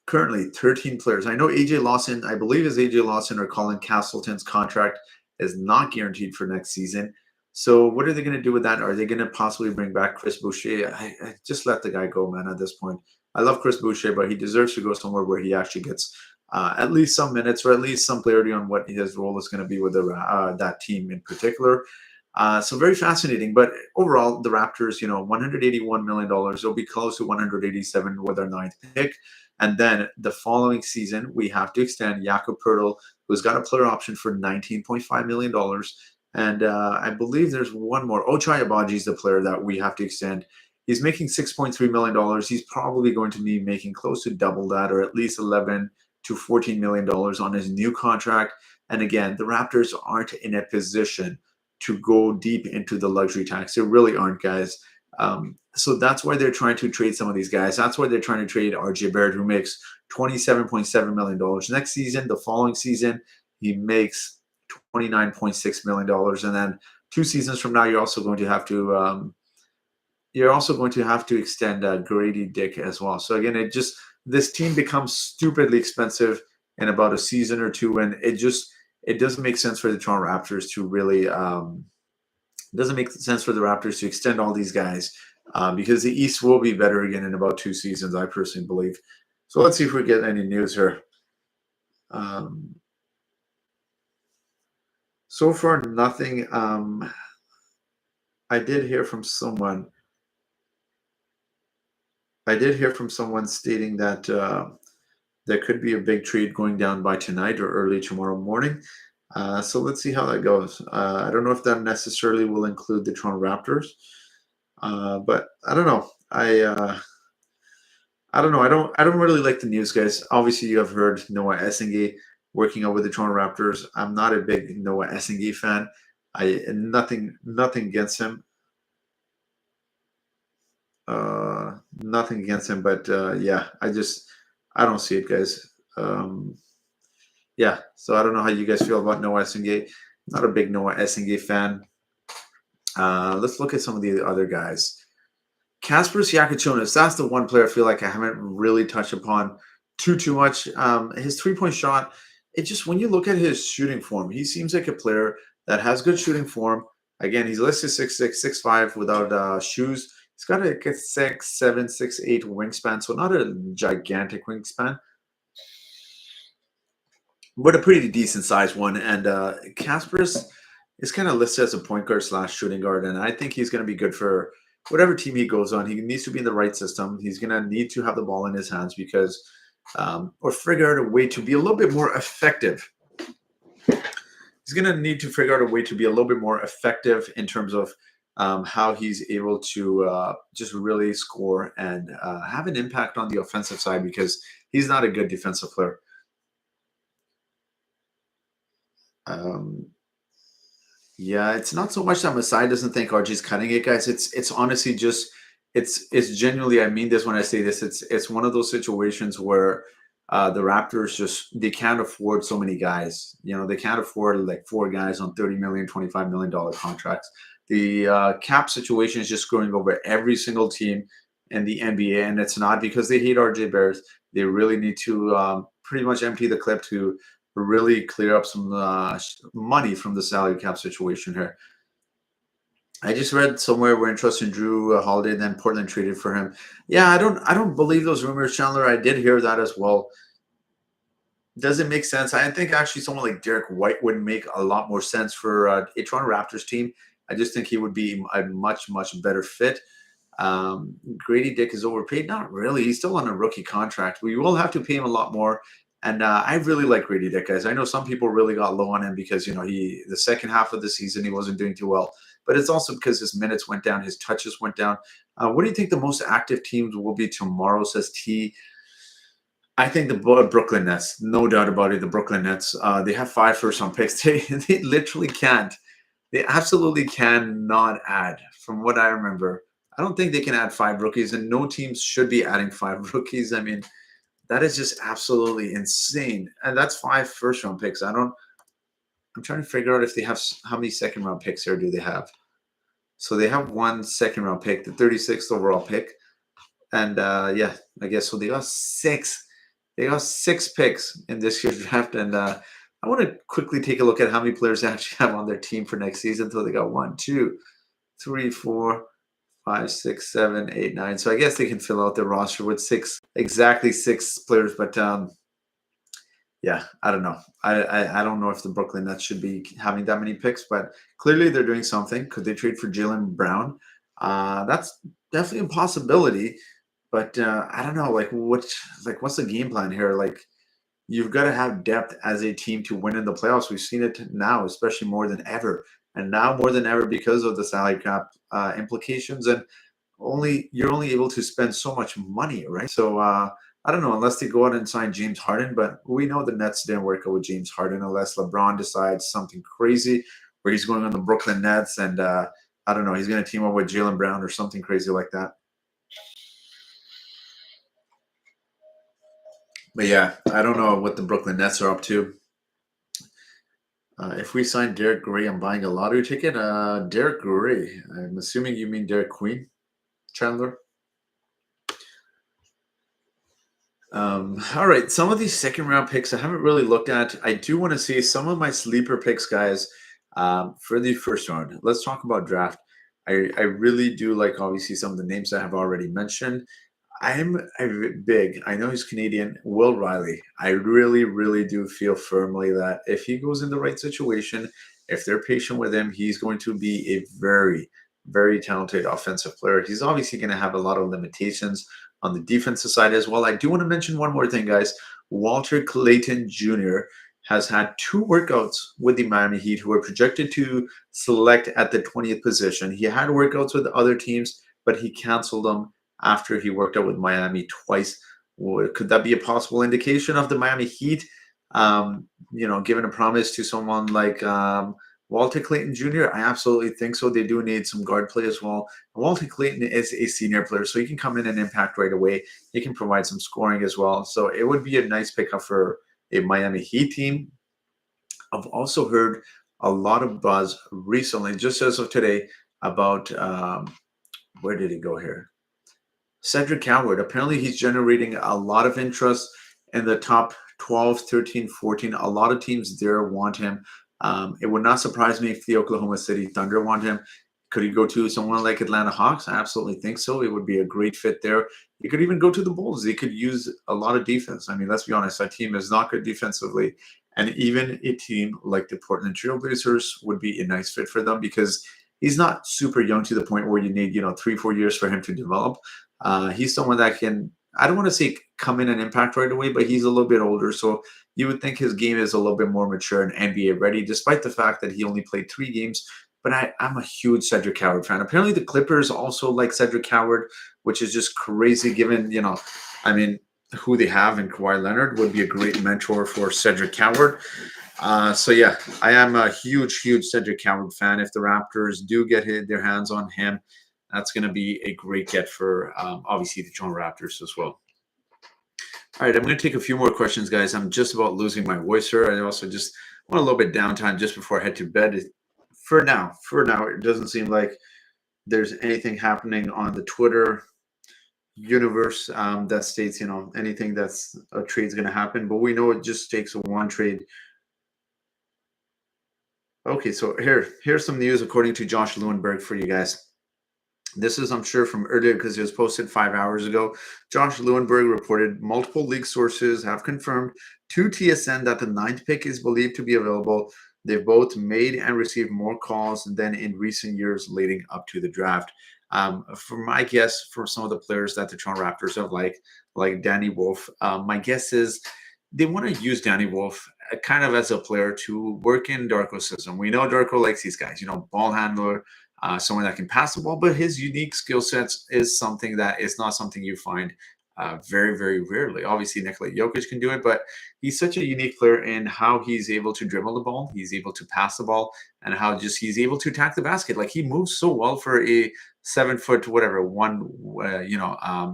currently 13 players. I know AJ Lawson, I believe is AJ Lawson or Colin Castleton's contract is not guaranteed for next season. So what are they going to do with that? Are they going to possibly bring back Chris Boucher? I just let the guy go, man, at this point. I love Chris Boucher, but he deserves to go somewhere where he actually gets at least some minutes or at least some clarity on what his role is going to be with that team in particular. So very fascinating. But overall, the Raptors, $181 million. They'll be close to 187 with their 9th pick. And then the following season, we have to extend Jakob Poeltl, who's got a player option for $19.5 million. And I believe there's one more. Ochai Agbaji is the player that we have to extend. He's making $6.3 million. He's probably going to be making close to double that, or at least $11 to $14 million on his new contract. And again, the Raptors aren't in a position to go deep into the luxury tax. They really aren't, guys. So that's why they're trying to trade some of these guys. That's why they're trying to trade RJ Barrett, who makes $27.7 million next season. The following season, he makes $29.6 million. And then 2 seasons from now, you're also going to have to extend Grady Dick as well. So again, this team becomes stupidly expensive in about a season or two, and it doesn't make sense for the Toronto Raptors to really doesn't make sense for the Raptors to extend all these guys because the East will be better again in about 2 seasons, I personally believe. So let's see if we get any news here. So far, nothing. I did hear from someone stating that there could be a big trade going down by tonight or early tomorrow morning. So let's see how that goes. I don't know if that necessarily will include the Toronto Raptors, but I don't know. I don't know. I don't really like the news, guys. Obviously, you have heard Noa Essengue working out with the Toronto Raptors. I'm not a big Noa Essengue fan. Nothing against him. Nothing against him, but yeah, I don't see it, guys. Yeah, so I don't know how you guys feel about Noa Essengue. Not a big Noa Essengue fan. Let's look at some of the other guys. Kasparas Yakachonis, that's the one player I feel like I haven't really touched upon too much. His 3-point shot, when you look at his shooting form, he seems like a player that has good shooting form. Again, he's listed 6'6", 6'5", without shoes. He's got a 6'7", 6'8" wingspan, so not a gigantic wingspan, but a pretty decent sized one. And Kaspar's is kind of listed as a point guard slash shooting guard, and I think he's going to be good for whatever team he goes on. He needs to be in the right system. He's going to need to have the ball in his hands because, or figure out a way to be a little bit more effective. He's going to need to figure out a way to be a little bit more effective in terms of how he's able to just really score and have an impact on the offensive side because he's not a good defensive player. Yeah, it's not so much that Masai doesn't think RG's cutting it, guys. It's honestly just it's genuinely, I mean this when I say this. It's one of those situations where the Raptors just they can't afford so many guys. You know, they can't afford like 4 guys on $30 million, $25 million contracts. The cap situation is just screwing over every single team in the NBA, and it's not because they hate RJ Bears. They really need to pretty much empty the clip to really clear up some money from the salary cap situation here. I just read somewhere we're interested in Drew Holiday, and then Portland traded for him. Yeah, I don't believe those rumors, Chandler. I did hear that as well. Does it make sense? I think actually someone like Derrick White would make a lot more sense for a Toronto Raptors team. I just think he would be a much better fit. Grady Dick is overpaid. Not really. He's still on a rookie contract. We will have to pay him a lot more. And I really like Grady Dick, guys. I know some people really got low on him because, you know, the second half of the season, he wasn't doing too well. But it's also because his minutes went down, his touches went down. What do you think the most active teams will be tomorrow, says T? I think the Brooklyn Nets, no doubt about it, the Brooklyn Nets. They have 5 first-round picks. They literally can't. They absolutely cannot add, from what I remember. I don't think they can add 5 rookies, and no teams should be adding 5 rookies. I mean, that is just absolutely insane. And that's 5 first-round picks. I'm trying to figure out if they have, how many second-round picks here do they have? So they have 1 second-round pick, the 36th overall pick. And yeah, I guess so. They got 6. They got 6 picks in this year's draft. And I want to quickly take a look at how many players they actually have on their team for next season. So they got 1, 2, 3, 4, 5, 6, 7, 8, 9. So I guess they can fill out their roster with exactly 6 players. But yeah, I don't know. I don't know if the Brooklyn Nets should be having that many picks, but clearly they're doing something. Could they trade for Jaylen Brown? That's definitely a possibility. But I don't know. What's the game plan here? Like, you've got to have depth as a team to win in the playoffs. We've seen it now, especially more than ever. And now more than ever because of the salary cap implications. And you're only able to spend so much money, right? So I don't know, unless they go out and sign James Harden. But we know the Nets didn't work out with James Harden unless LeBron decides something crazy where he's going on the Brooklyn Nets. And I don't know, he's going to team up with Jaylen Brown or something crazy like that. But yeah, I don't know what the Brooklyn Nets are up to. If we sign Derrick Gray, I'm buying a lottery ticket. Derrick Gray. I'm assuming you mean Derrick Queen, Chandler. All right. Some of these second round picks I haven't really looked at. I do want to see some of my sleeper picks, guys, for the first round. Let's talk about draft. I really do like, obviously, some of the names I have already mentioned. I'm big. I know he's Canadian. Will Riley. I really do feel firmly that if he goes in the right situation, if they're patient with him, he's going to be a very talented offensive player. He's obviously going to have a lot of limitations on the defensive side as well. I do want to mention one more thing, guys. Walter Clayton Jr. has had 2 workouts with the Miami Heat, who are projected to select at the 20th position. He had workouts with other teams, but he canceled them after he worked out with Miami twice. Could that be a possible indication of the Miami Heat, giving a promise to someone like Walter Clayton Jr.? I absolutely think so. They do need some guard play as well. Walter Clayton is a senior player, so he can come in and impact right away. He can provide some scoring as well. So it would be a nice pickup for a Miami Heat team. I've also heard a lot of buzz recently, just as of today, about where did he go here? Cedric Coward. Apparently he's generating a lot of interest in the top 12, 13, 14. A lot of teams there want him. It would not surprise me if the Oklahoma City Thunder want him. Could he go to someone like Atlanta Hawks? I absolutely think so. It would be a great fit there. He could even go to the Bulls. They could use a lot of defense. I mean, let's be honest, that team is not good defensively. And even a team like the Portland Trail Blazers would be a nice fit for them because he's not super young to the point where you need, 3, 4 years for him to develop. He's someone that can, I don't want to say come in and impact right away, but he's a little bit older. So you would think his game is a little bit more mature and NBA ready, despite the fact that he only played 3 games. But I'm a huge Cedric Coward fan. Apparently, the Clippers also like Cedric Coward, which is just crazy given, I mean, who they have in Kawhi Leonard would be a great mentor for Cedric Coward. So yeah, I am a huge, huge Cedric Coward fan. If the Raptors do get their hands on him, that's going to be a great get for obviously the Toronto Raptors as well. All right, I'm going to take a few more questions, guys. I'm just about losing my voice here. I also just want a little bit downtime just before I head to bed. For now, it doesn't seem like there's anything happening on the Twitter universe that states, anything that's a trade's going to happen. But we know it just takes one trade. Okay, so here's some news according to Josh Lewenberg for you guys. This is, I'm sure, from earlier because it was posted 5 hours ago. Josh Lewenberg reported multiple league sources have confirmed to TSN that the 9th pick is believed to be available. They've both made and received more calls than in recent years leading up to the draft. For my guess, for some of the players that the Toronto Raptors have, like Danny Wolf, my guess is they want to use Danny Wolf kind of as a player to work in Darko's system. We know Darko likes these guys, ball handler, someone that can pass the ball, but his unique skill sets is something that is not something you find very, very rarely. Obviously, Nikola Jokic can do it, but he's such a unique player in how he's able to dribble the ball, he's able to pass the ball, and how just he's able to attack the basket. Like he moves so well for a 7 foot, whatever,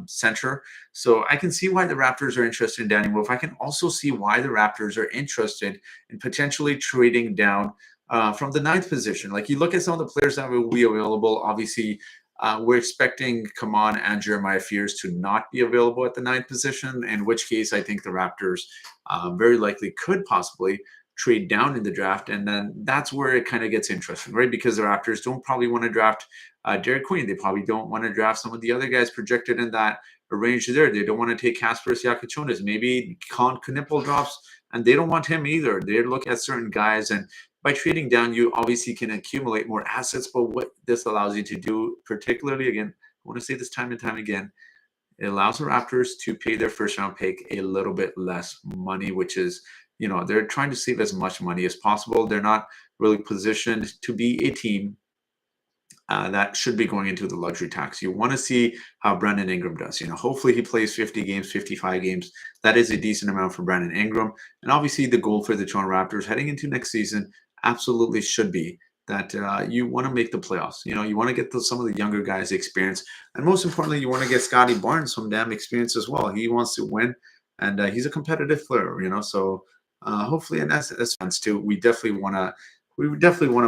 center. So I can see why the Raptors are interested in Danny Wolf. I can also see why the Raptors are interested in potentially trading down from the 9th position. Like you look at some of the players that will be available. Obviously, we're expecting Kaman and Jeremiah Fears to not be available at the 9th position, in which case I think the Raptors very likely could possibly trade down in the draft. And then that's where it kind of gets interesting, right? Because the Raptors don't probably want to draft Derrick Queen. They probably don't want to draft some of the other guys projected in that range there. They don't want to take Kasper Siakachonis. Maybe Colin Knippel drops, and they don't want him either. They look at certain guys, and by trading down, you obviously can accumulate more assets. But what this allows you to do, particularly, again, I want to say this time and time again, it allows the Raptors to pay their first-round pick a little bit less money, which is, they're trying to save as much money as possible. They're not really positioned to be a team that should be going into the luxury tax. You want to see how Brandon Ingram does. Hopefully he plays 50 games, 55 games. That is a decent amount for Brandon Ingram. And obviously the goal for the Toronto Raptors heading into next season absolutely should be that you want to make the playoffs. You want to get some of the younger guys experience. And most importantly, you want to get Scotty Barnes some damn experience as well. He wants to win, and he's a competitive player, So hopefully, in that sense too, we definitely want to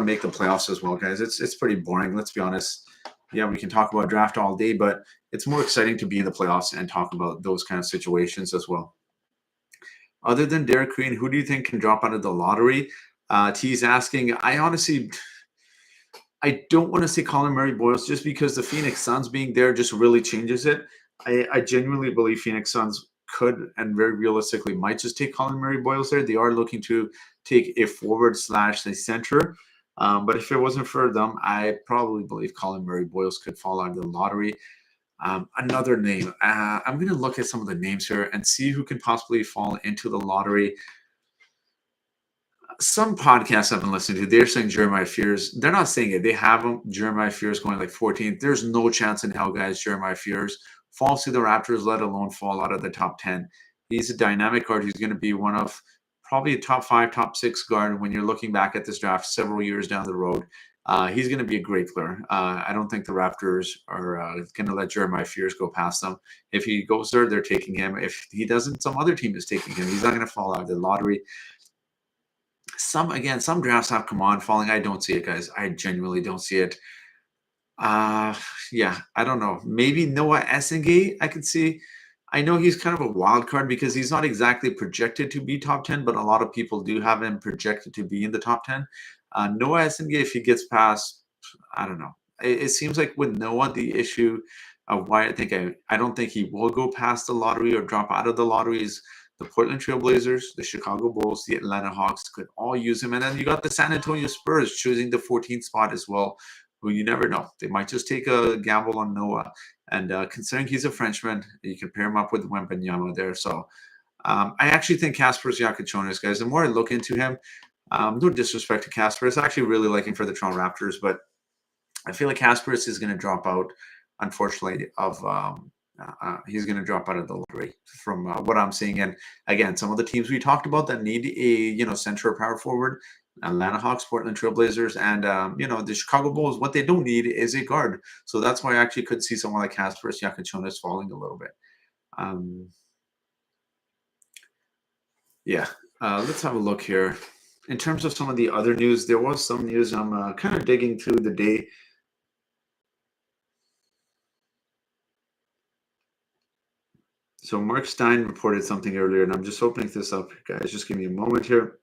make the playoffs as well, guys. It's pretty boring, let's be honest. Yeah, we can talk about draft all day, but it's more exciting to be in the playoffs and talk about those kind of situations as well. Other than Derrick Queen, who do you think can drop out of the lottery? T's asking. I don't want to say Colin Murray-Boyles just because the Phoenix Suns being there just really changes it. I genuinely believe Phoenix Suns could and very realistically might just take Colin Murray-Boyles there. They are looking to take a forward / a center. But if it wasn't for them, I probably believe Colin Murray-Boyles could fall out of the lottery. Another name. I'm going to look at some of the names here and see who can possibly fall into the lottery. Some podcasts I've been listening to, they're saying Jeremiah Fears. They're not saying it. They have him, Jeremiah Fears, going like 14th. There's no chance in hell, guys, Jeremiah Fears falls to the Raptors, let alone fall out of the top 10. He's a dynamic guard. He's going to be one of probably a top 5, top 6 guard when you're looking back at this draft several years down the road. He's going to be a great player. I don't think the Raptors are going to let Jeremiah Fears go past them. If he goes there, they're taking him. If he doesn't, some other team is taking him. He's not going to fall out of the lottery. Some drafts have come on falling. I don't see it, guys. I genuinely don't see it. Yeah, I don't know. Maybe Noa Essengue, I could see. I know he's kind of a wild card because he's not exactly projected to be top 10, but a lot of people do have him projected to be in the top 10. Noah Essengue, if he gets past, I don't know. It seems like with Noah, the issue of why I don't think he will go past the lottery or drop out of the lottery is the Portland Trail Blazers, the Chicago Bulls, the Atlanta Hawks could all use him. And then you got the San Antonio Spurs choosing the 14th spot as well, who you never know. They might just take a gamble on Noah. And considering he's a Frenchman, you can pair him up with Wembanyama there. So I actually think Kasper Siakachonis, guys, the more I look into him, no disrespect to Kasper, I actually really like him for the Toronto Raptors, but I feel like Kasparis is going to drop out, unfortunately, he's going to drop out of the lottery from what I'm seeing. And again, some of the teams we talked about that need center or power forward, Atlanta Hawks, Portland Trailblazers, and the Chicago Bulls. What they don't need is a guard. So that's why I actually could see someone like Kasparis Siakachonis falling a little bit. Um, yeah, let's have a look here. In terms of some of the other news, there was some news. I'm kind of digging through the day. So Mark Stein reported something earlier, and I'm just opening this up, guys. Just give me a moment here.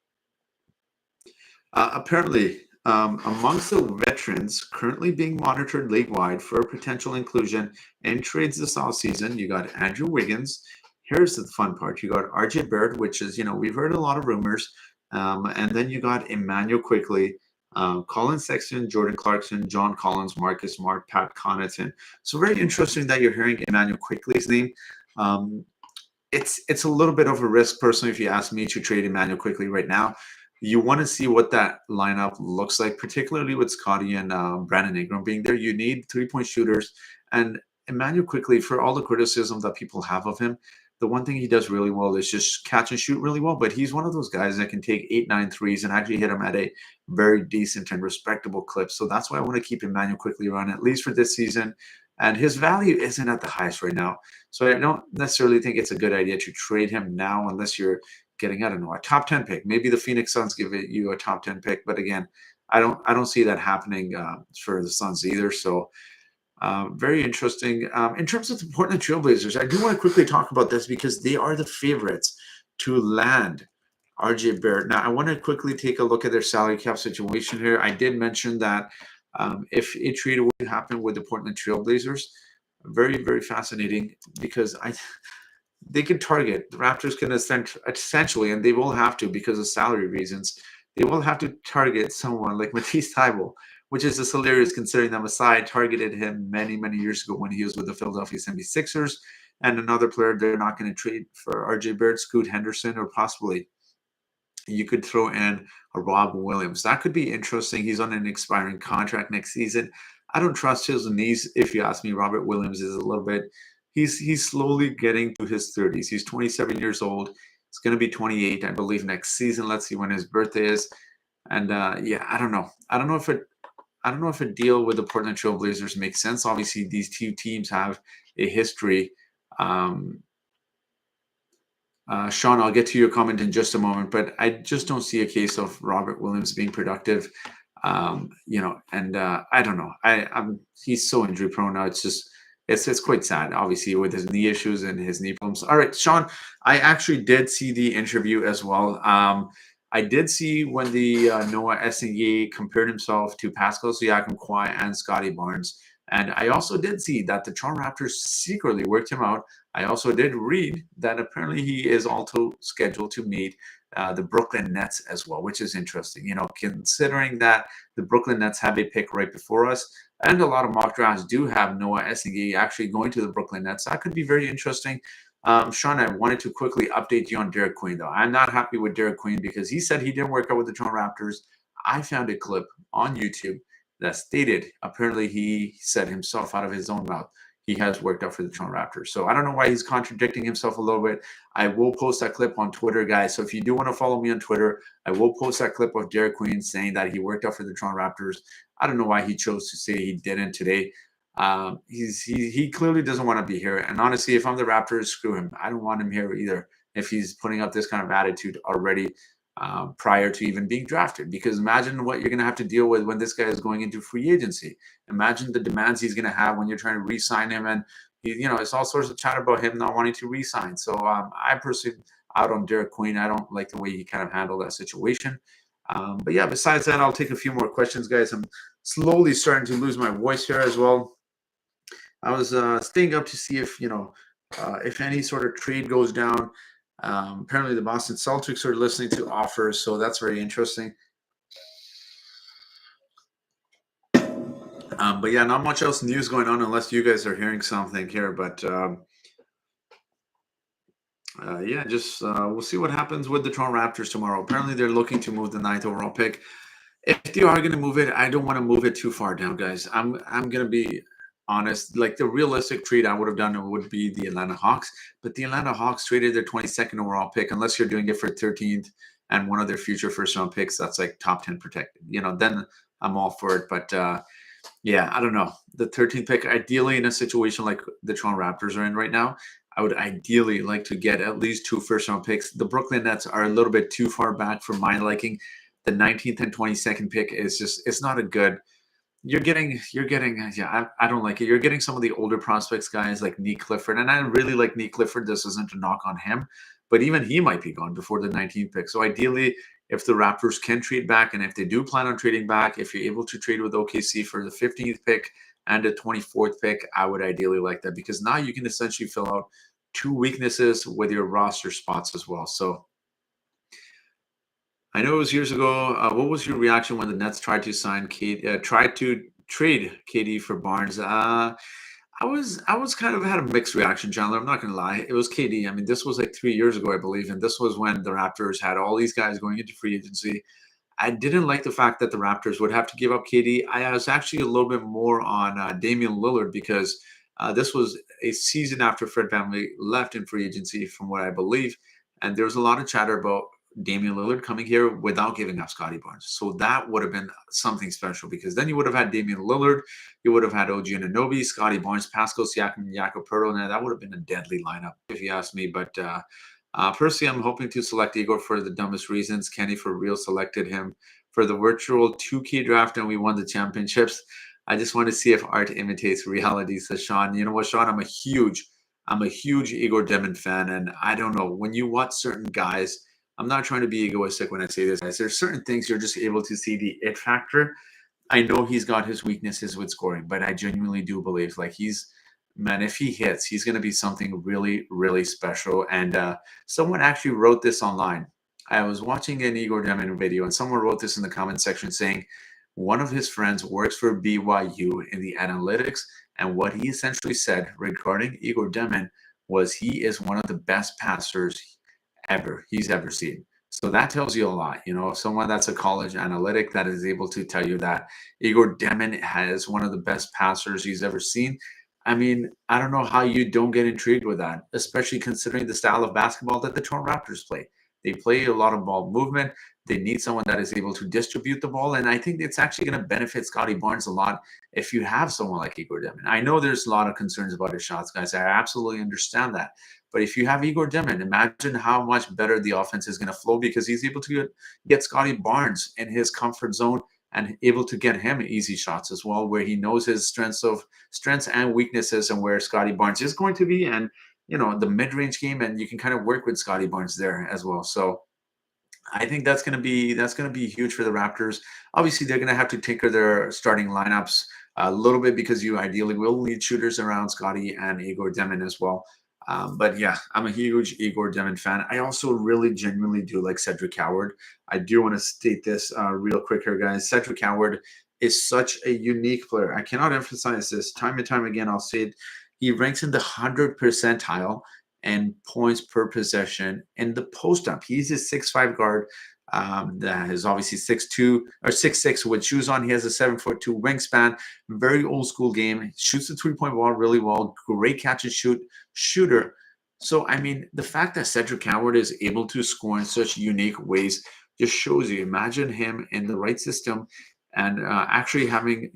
Apparently, amongst the veterans currently being monitored league-wide for potential inclusion in trades this offseason, you got Andrew Wiggins. Here's the fun part. You got RJ Barrett, which is, we've heard a lot of rumors. And then you got Emmanuel Quickly, Colin Sexton, Jordan Clarkson, John Collins, Marcus Smart, Pat Connaughton. So very interesting that you're hearing Emmanuel Quickly's name. It's a little bit of a risk, personally, if you ask me, to trade Emmanuel Quickly right now. You want to see what that lineup looks like, particularly with Scotty and Brandon Ingram being there. You need three-point shooters. And Emmanuel Quickly, for all the criticism that people have of him, the one thing he does really well is just catch and shoot really well. But he's one of those guys that can take 8-9 threes and actually hit them at a very decent and respectable clip. So that's why I want to keep Emmanuel Quickly around, at least for this season. And his value isn't at the highest right now. So I don't necessarily think it's a good idea to trade him now unless you're getting, I don't know, a top 10 pick. Maybe the Phoenix Suns give you a top 10 pick, but again, I don't see that happening for the Suns either. So very interesting. In terms of the Portland Trailblazers, I do want to quickly talk about this because they are the favorites to land RJ Barrett. Now, I want to quickly take a look at their salary cap situation here. I did mention that if a trade would happen with the Portland Trailblazers, very, very fascinating because they can target. The Raptors can essentially, and they will have to because of salary reasons, they will have to target someone like Matisse Thybulle, which is just hilarious considering that Masai targeted him many, many years ago when he was with the Philadelphia 76ers. And another player they're not going to trade for RJ Barrett, Scoot Henderson, or possibly you could throw in a Rob Williams. That could be interesting. He's on an expiring contract next season. I don't trust his knees, if you ask me. Robert Williams is a little bit, he's slowly getting to his 30s. He's 27 years old. He's going to be 28, I believe, next season. Let's see when his birthday is. And I don't know. I don't know if a deal with the Portland Trail Blazers makes sense. Obviously, these two teams have a history. Sean, I'll get to your comment in just a moment, but I just don't see a case of Robert Williams being productive. I don't know. He's so injury prone now. It's just it's quite sad, obviously, with his knee issues and his knee problems. All right, Sean, I actually did see the interview as well. I did see when the Noa Essengue compared himself to Pascal Siakam, Kawhi, and Scotty Barnes. And I also did see that the Toronto Raptors secretly worked him out. I also did read that apparently he is also scheduled to meet the Brooklyn Nets as well, which is interesting. Considering that the Brooklyn Nets have a pick right before us, and a lot of mock drafts do have Noa Essengue actually going to the Brooklyn Nets. That could be very interesting. Sean, I wanted to quickly update you on Derrick Queen, though. I'm not happy with Derrick Queen because he said he didn't work out with the Toronto Raptors. I found a clip on YouTube that stated apparently he said himself out of his own mouth he has worked out for the Toronto Raptors. So I don't know why he's contradicting himself a little bit. I will post that clip on Twitter, guys. So if you do want to follow me on Twitter, I will post that clip of Derrick Queen saying that he worked out for the Toronto Raptors. I don't know why he chose to say he didn't today. He clearly doesn't want to be here. And honestly, if I'm the Raptors, screw him. I don't want him here either if he's putting up this kind of attitude already prior to even being drafted. Because imagine what you're going to have to deal with when this guy is going into free agency. Imagine the demands he's going to have when you're trying to re-sign him and It's all sorts of chatter about him not wanting to re-sign. So I personally out on Derrick Queen. I don't like the way he kind of handled that situation. But yeah, besides that, I'll take a few more questions, guys. I'm slowly starting to lose my voice here as well. I was staying up to see if any sort of trade goes down. Apparently, the Boston Celtics are listening to offers, so that's very interesting. But yeah, not much else news going on unless you guys are hearing something here. But yeah, just we'll see what happens with the Toronto Raptors tomorrow. Apparently, they're looking to move the 9th overall pick. If they are going to move it, I don't want to move it too far down, guys. I'm going to be honest. Like the realistic trade I would have done would be the Atlanta Hawks, but the Atlanta Hawks traded their 22nd overall pick. Unless you're doing it for 13th and one of their future first round picks, that's like top 10 protected. Then I'm all for it. But yeah, I don't know. The 13th pick, ideally in a situation like the Toronto Raptors are in right now, I would ideally like to get at least 2 first round picks. The Brooklyn Nets are a little bit too far back for my liking. The 19th and 22nd pick is just, it's not a good. You're getting, yeah, I don't like it. You're getting some of the older prospects, guys like Nick Clifford, and I really like Nick Clifford. This isn't a knock on him, but even he might be gone before the 19th pick. So ideally, if the Raptors can trade back, and if they do plan on trading back, if you're able to trade with OKC for the 15th pick and the 24th pick, I would ideally like that, because now you can essentially fill out 2 weaknesses with your roster spots as well. So I know it was years ago. What was your reaction when the Nets tried to tried to trade KD for Barnes? I was kind of had a mixed reaction, Chandler. I'm not gonna lie. It was KD. I mean, this was like 3 years ago, I believe, and this was when the Raptors had all these guys going into free agency. I didn't like the fact that the Raptors would have to give up KD. I was actually a little bit more on Damian Lillard, because this was a season after Fred VanVleet left in free agency, from what I believe, and there was a lot of chatter about Damian Lillard coming here without giving up Scotty Barnes. So that would have been something special, because then you would have had Damian Lillard, you would have had OG Anunoby, Scotty Barnes, Pascal Siakam, and Jakob Poeltl. Now that would have been a deadly lineup, if you ask me. But personally, I'm hoping to select Igor for the dumbest reasons. Kenny for real selected him for the virtual 2K draft, and we won the championships. I just want to see if art imitates reality, says Sean. You know what, Sean? I'm a huge Igor Demin fan, and I don't know, when you watch certain guys, I'm not trying to be egoistic when I say this, guys. There's certain things you're just able to see the it factor. I know he's got his weaknesses with scoring, but I genuinely do believe, like, man, if he hits, he's going to be something really, really special. And someone actually wrote this online. I was watching an Igor Demin video, and someone wrote this in the comment section saying one of his friends works for BYU in the analytics, and what he essentially said regarding Igor Demin was he is one of the best passers he's ever seen. So that tells you a lot. Someone that's a college analytic that is able to tell you that Igor Demin has one of the best passers he's ever seen. I mean, I don't know how you don't get intrigued with that, especially considering the style of basketball that the Toronto Raptors play. They play a lot of ball movement. They need someone that is able to distribute the ball. And I think it's actually going to benefit Scotty Barnes a lot if you have someone like Igor Demin. I know there's a lot of concerns about his shots, guys. I absolutely understand that. But if you have Igor Demin, imagine how much better the offense is going to flow, because he's able to get Scotty Barnes in his comfort zone and able to get him easy shots as well, where he knows his strengths and weaknesses, and where Scotty Barnes is going to be, and the mid-range game, and you can kind of work with Scotty Barnes there as well. So I think that's going to be huge for the Raptors. Obviously, they're going to have to tinker their starting lineups a little bit, because you ideally will need shooters around Scotty and Igor Demin as well. But yeah, I'm a huge Igor Demin fan. I also really genuinely do like Cedric Coward. I do want to state this real quick here, guys. Cedric Coward is such a unique player. I cannot emphasize this time and time again. I'll say it. He ranks in the 100th percentile and points per possession in the post up. He's a 6'5" guard that is obviously 6'2" or 6'6" with shoes on. He has a 7'2" wingspan. Very old school game. Shoots the 3-point ball really well. Great catch and shoot shooter. So I mean, the fact that Cedric Coward is able to score in such unique ways just shows you. Imagine him in the right system, and actually having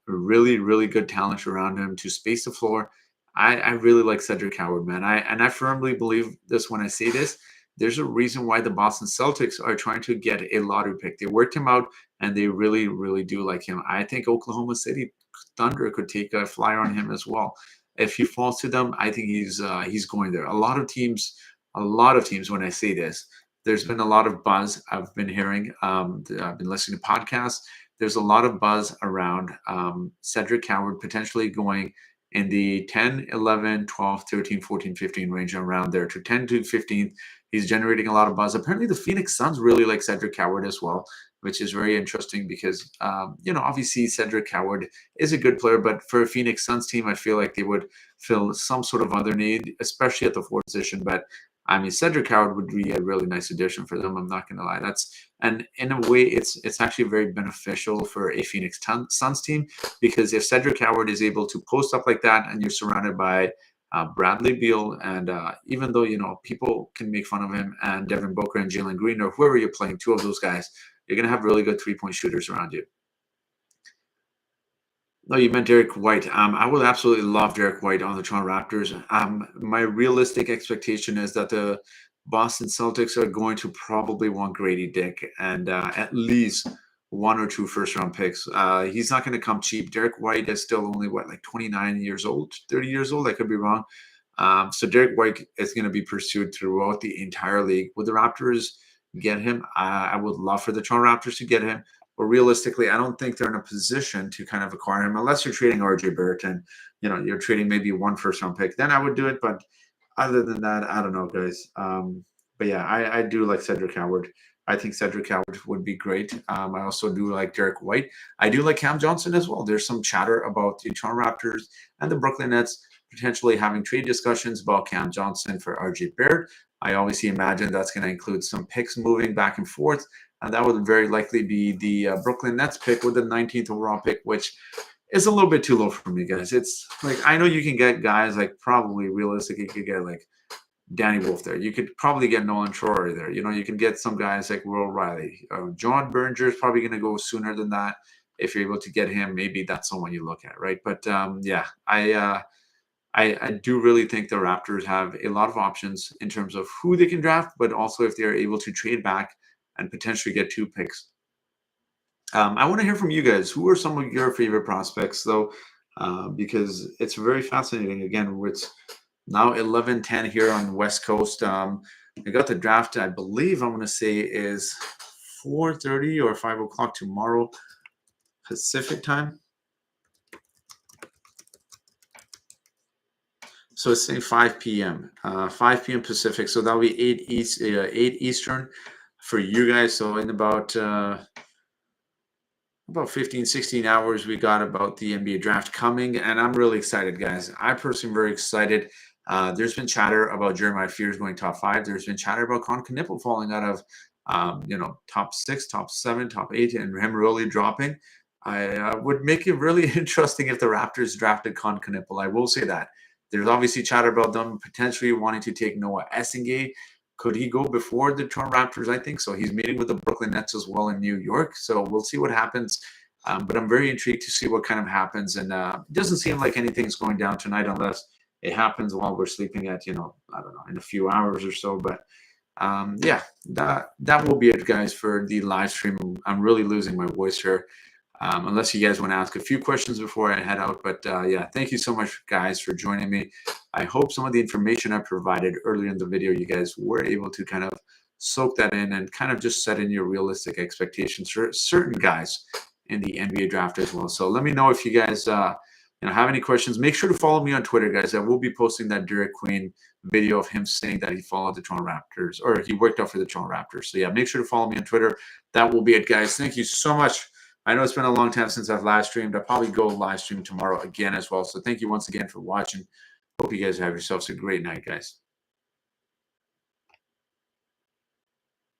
really, really good talent around him to space the floor. I really like Cedric Coward, man. I firmly believe this when I say this. There's a reason why the Boston Celtics are trying to get a lottery pick. They worked him out, and they really, really do like him. I think Oklahoma City Thunder could take a flyer on him as well. if he falls to them, I think he's going there. A lot of teams. When I say this, there's been a lot of buzz I've been hearing. I've been listening to podcasts. There's a lot of buzz around Cedric Coward potentially going in the 10, 11, 12, 13, 14, 15 range, around there to 10 to 15. He's generating a lot of buzz. Apparently, the Phoenix Suns really like Cedric Coward as well, which is very interesting because, obviously Cedric Coward is a good player, but for a Phoenix Suns team, I feel like they would fill some sort of other need, especially at the fourth position. But I mean, Cedric Coward would be a really nice addition for them. I'm not going to lie. And in a way, it's actually very beneficial for a Phoenix Suns team, because if Cedric Coward is able to post up like that, and you're surrounded by Bradley Beal, and even though people can make fun of him, and Devin Booker and Jalen Green, or whoever you're playing, two of those guys, you're going to have really good 3-point shooters around you. No, you meant Derrick White. I would absolutely love Derrick White on the Toronto Raptors. My realistic expectation is that the Boston Celtics are going to probably want Grady Dick and at least 1 or 2 first-round picks. He's not going to come cheap. Derrick White is still only, like 29 years old, 30 years old? I could be wrong. So Derrick White is going to be pursued throughout the entire league. Would the Raptors get him? I would love for the Toronto Raptors to get him. But realistically, I don't think they're in a position to kind of acquire him unless you're trading RJ Barrett and you're trading maybe 1 first-round pick. Then I would do it. But other than that, I don't know, guys. But yeah, I do like Cedric Coward. I think Cedric Coward would be great. I also do like Derrick White. I do like Cam Johnson as well. There's some chatter about the Toronto Raptors and the Brooklyn Nets potentially having trade discussions about Cam Johnson for RJ Barrett. I obviously imagine that's going to include some picks moving back and forth. And that would very likely be the Brooklyn Nets pick with the 19th overall pick, which is a little bit too low for me, guys. It's like, I know you can get guys like, probably realistically, you could get like Danny Wolf there. You could probably get Nolan Troy there. You can get some guys like Will Riley. Joan Burner is probably going to go sooner than that. If you're able to get him, maybe that's someone you look at, right? But yeah, I do really think the Raptors have a lot of options in terms of who they can draft, but also if they're able to trade back and potentially get 2 picks. I want to hear from you guys. Who are some of your favorite prospects, though? Because it's very fascinating. Again, it's now 11:10 here on the West Coast. I got the draft, I believe, I'm going to say is 4:30 or 5 o'clock tomorrow Pacific time. So it's saying 5 p.m. 5 p.m. Pacific. So that'll be 8 Eastern for you guys. So in about 15, 16 hours, we got about the NBA draft coming. And I'm really excited, guys. I personally am very excited. There's been chatter about Jeremiah Fears going top 5. There's been chatter about Colin Murray falling out of, top 6, top 7, top 8, and him really dropping. I would make it really interesting if the Raptors drafted Colin Murray. I will say that. There's obviously chatter about them potentially wanting to take Noa Essengue. Could he go before the Toronto Raptors? I think so. He's meeting with the Brooklyn Nets as well in New York. So we'll see what happens. But I'm very intrigued to see what kind of happens. And it doesn't seem like anything's going down tonight unless it happens while we're sleeping at, I don't know, in a few hours or so. But yeah, that will be it, guys, for the live stream. I'm really losing my voice here. Unless you guys want to ask a few questions before I head out. But yeah, thank you so much, guys, for joining me. I hope some of the information I provided earlier in the video, you guys were able to kind of soak that in and kind of just set in your realistic expectations for certain guys in the NBA draft as well. So let me know if you guys have any questions. Make sure to follow me on Twitter, guys. I will be posting that Derrick Queen video of him saying that he followed the Toronto Raptors, or he worked out for the Toronto Raptors. So yeah, make sure to follow me on Twitter. That will be it, guys. Thank you so much. I know it's been a long time since I've live streamed. I'll probably go live stream tomorrow again as well. So thank you once again for watching. Hope you guys have yourselves a great night, guys.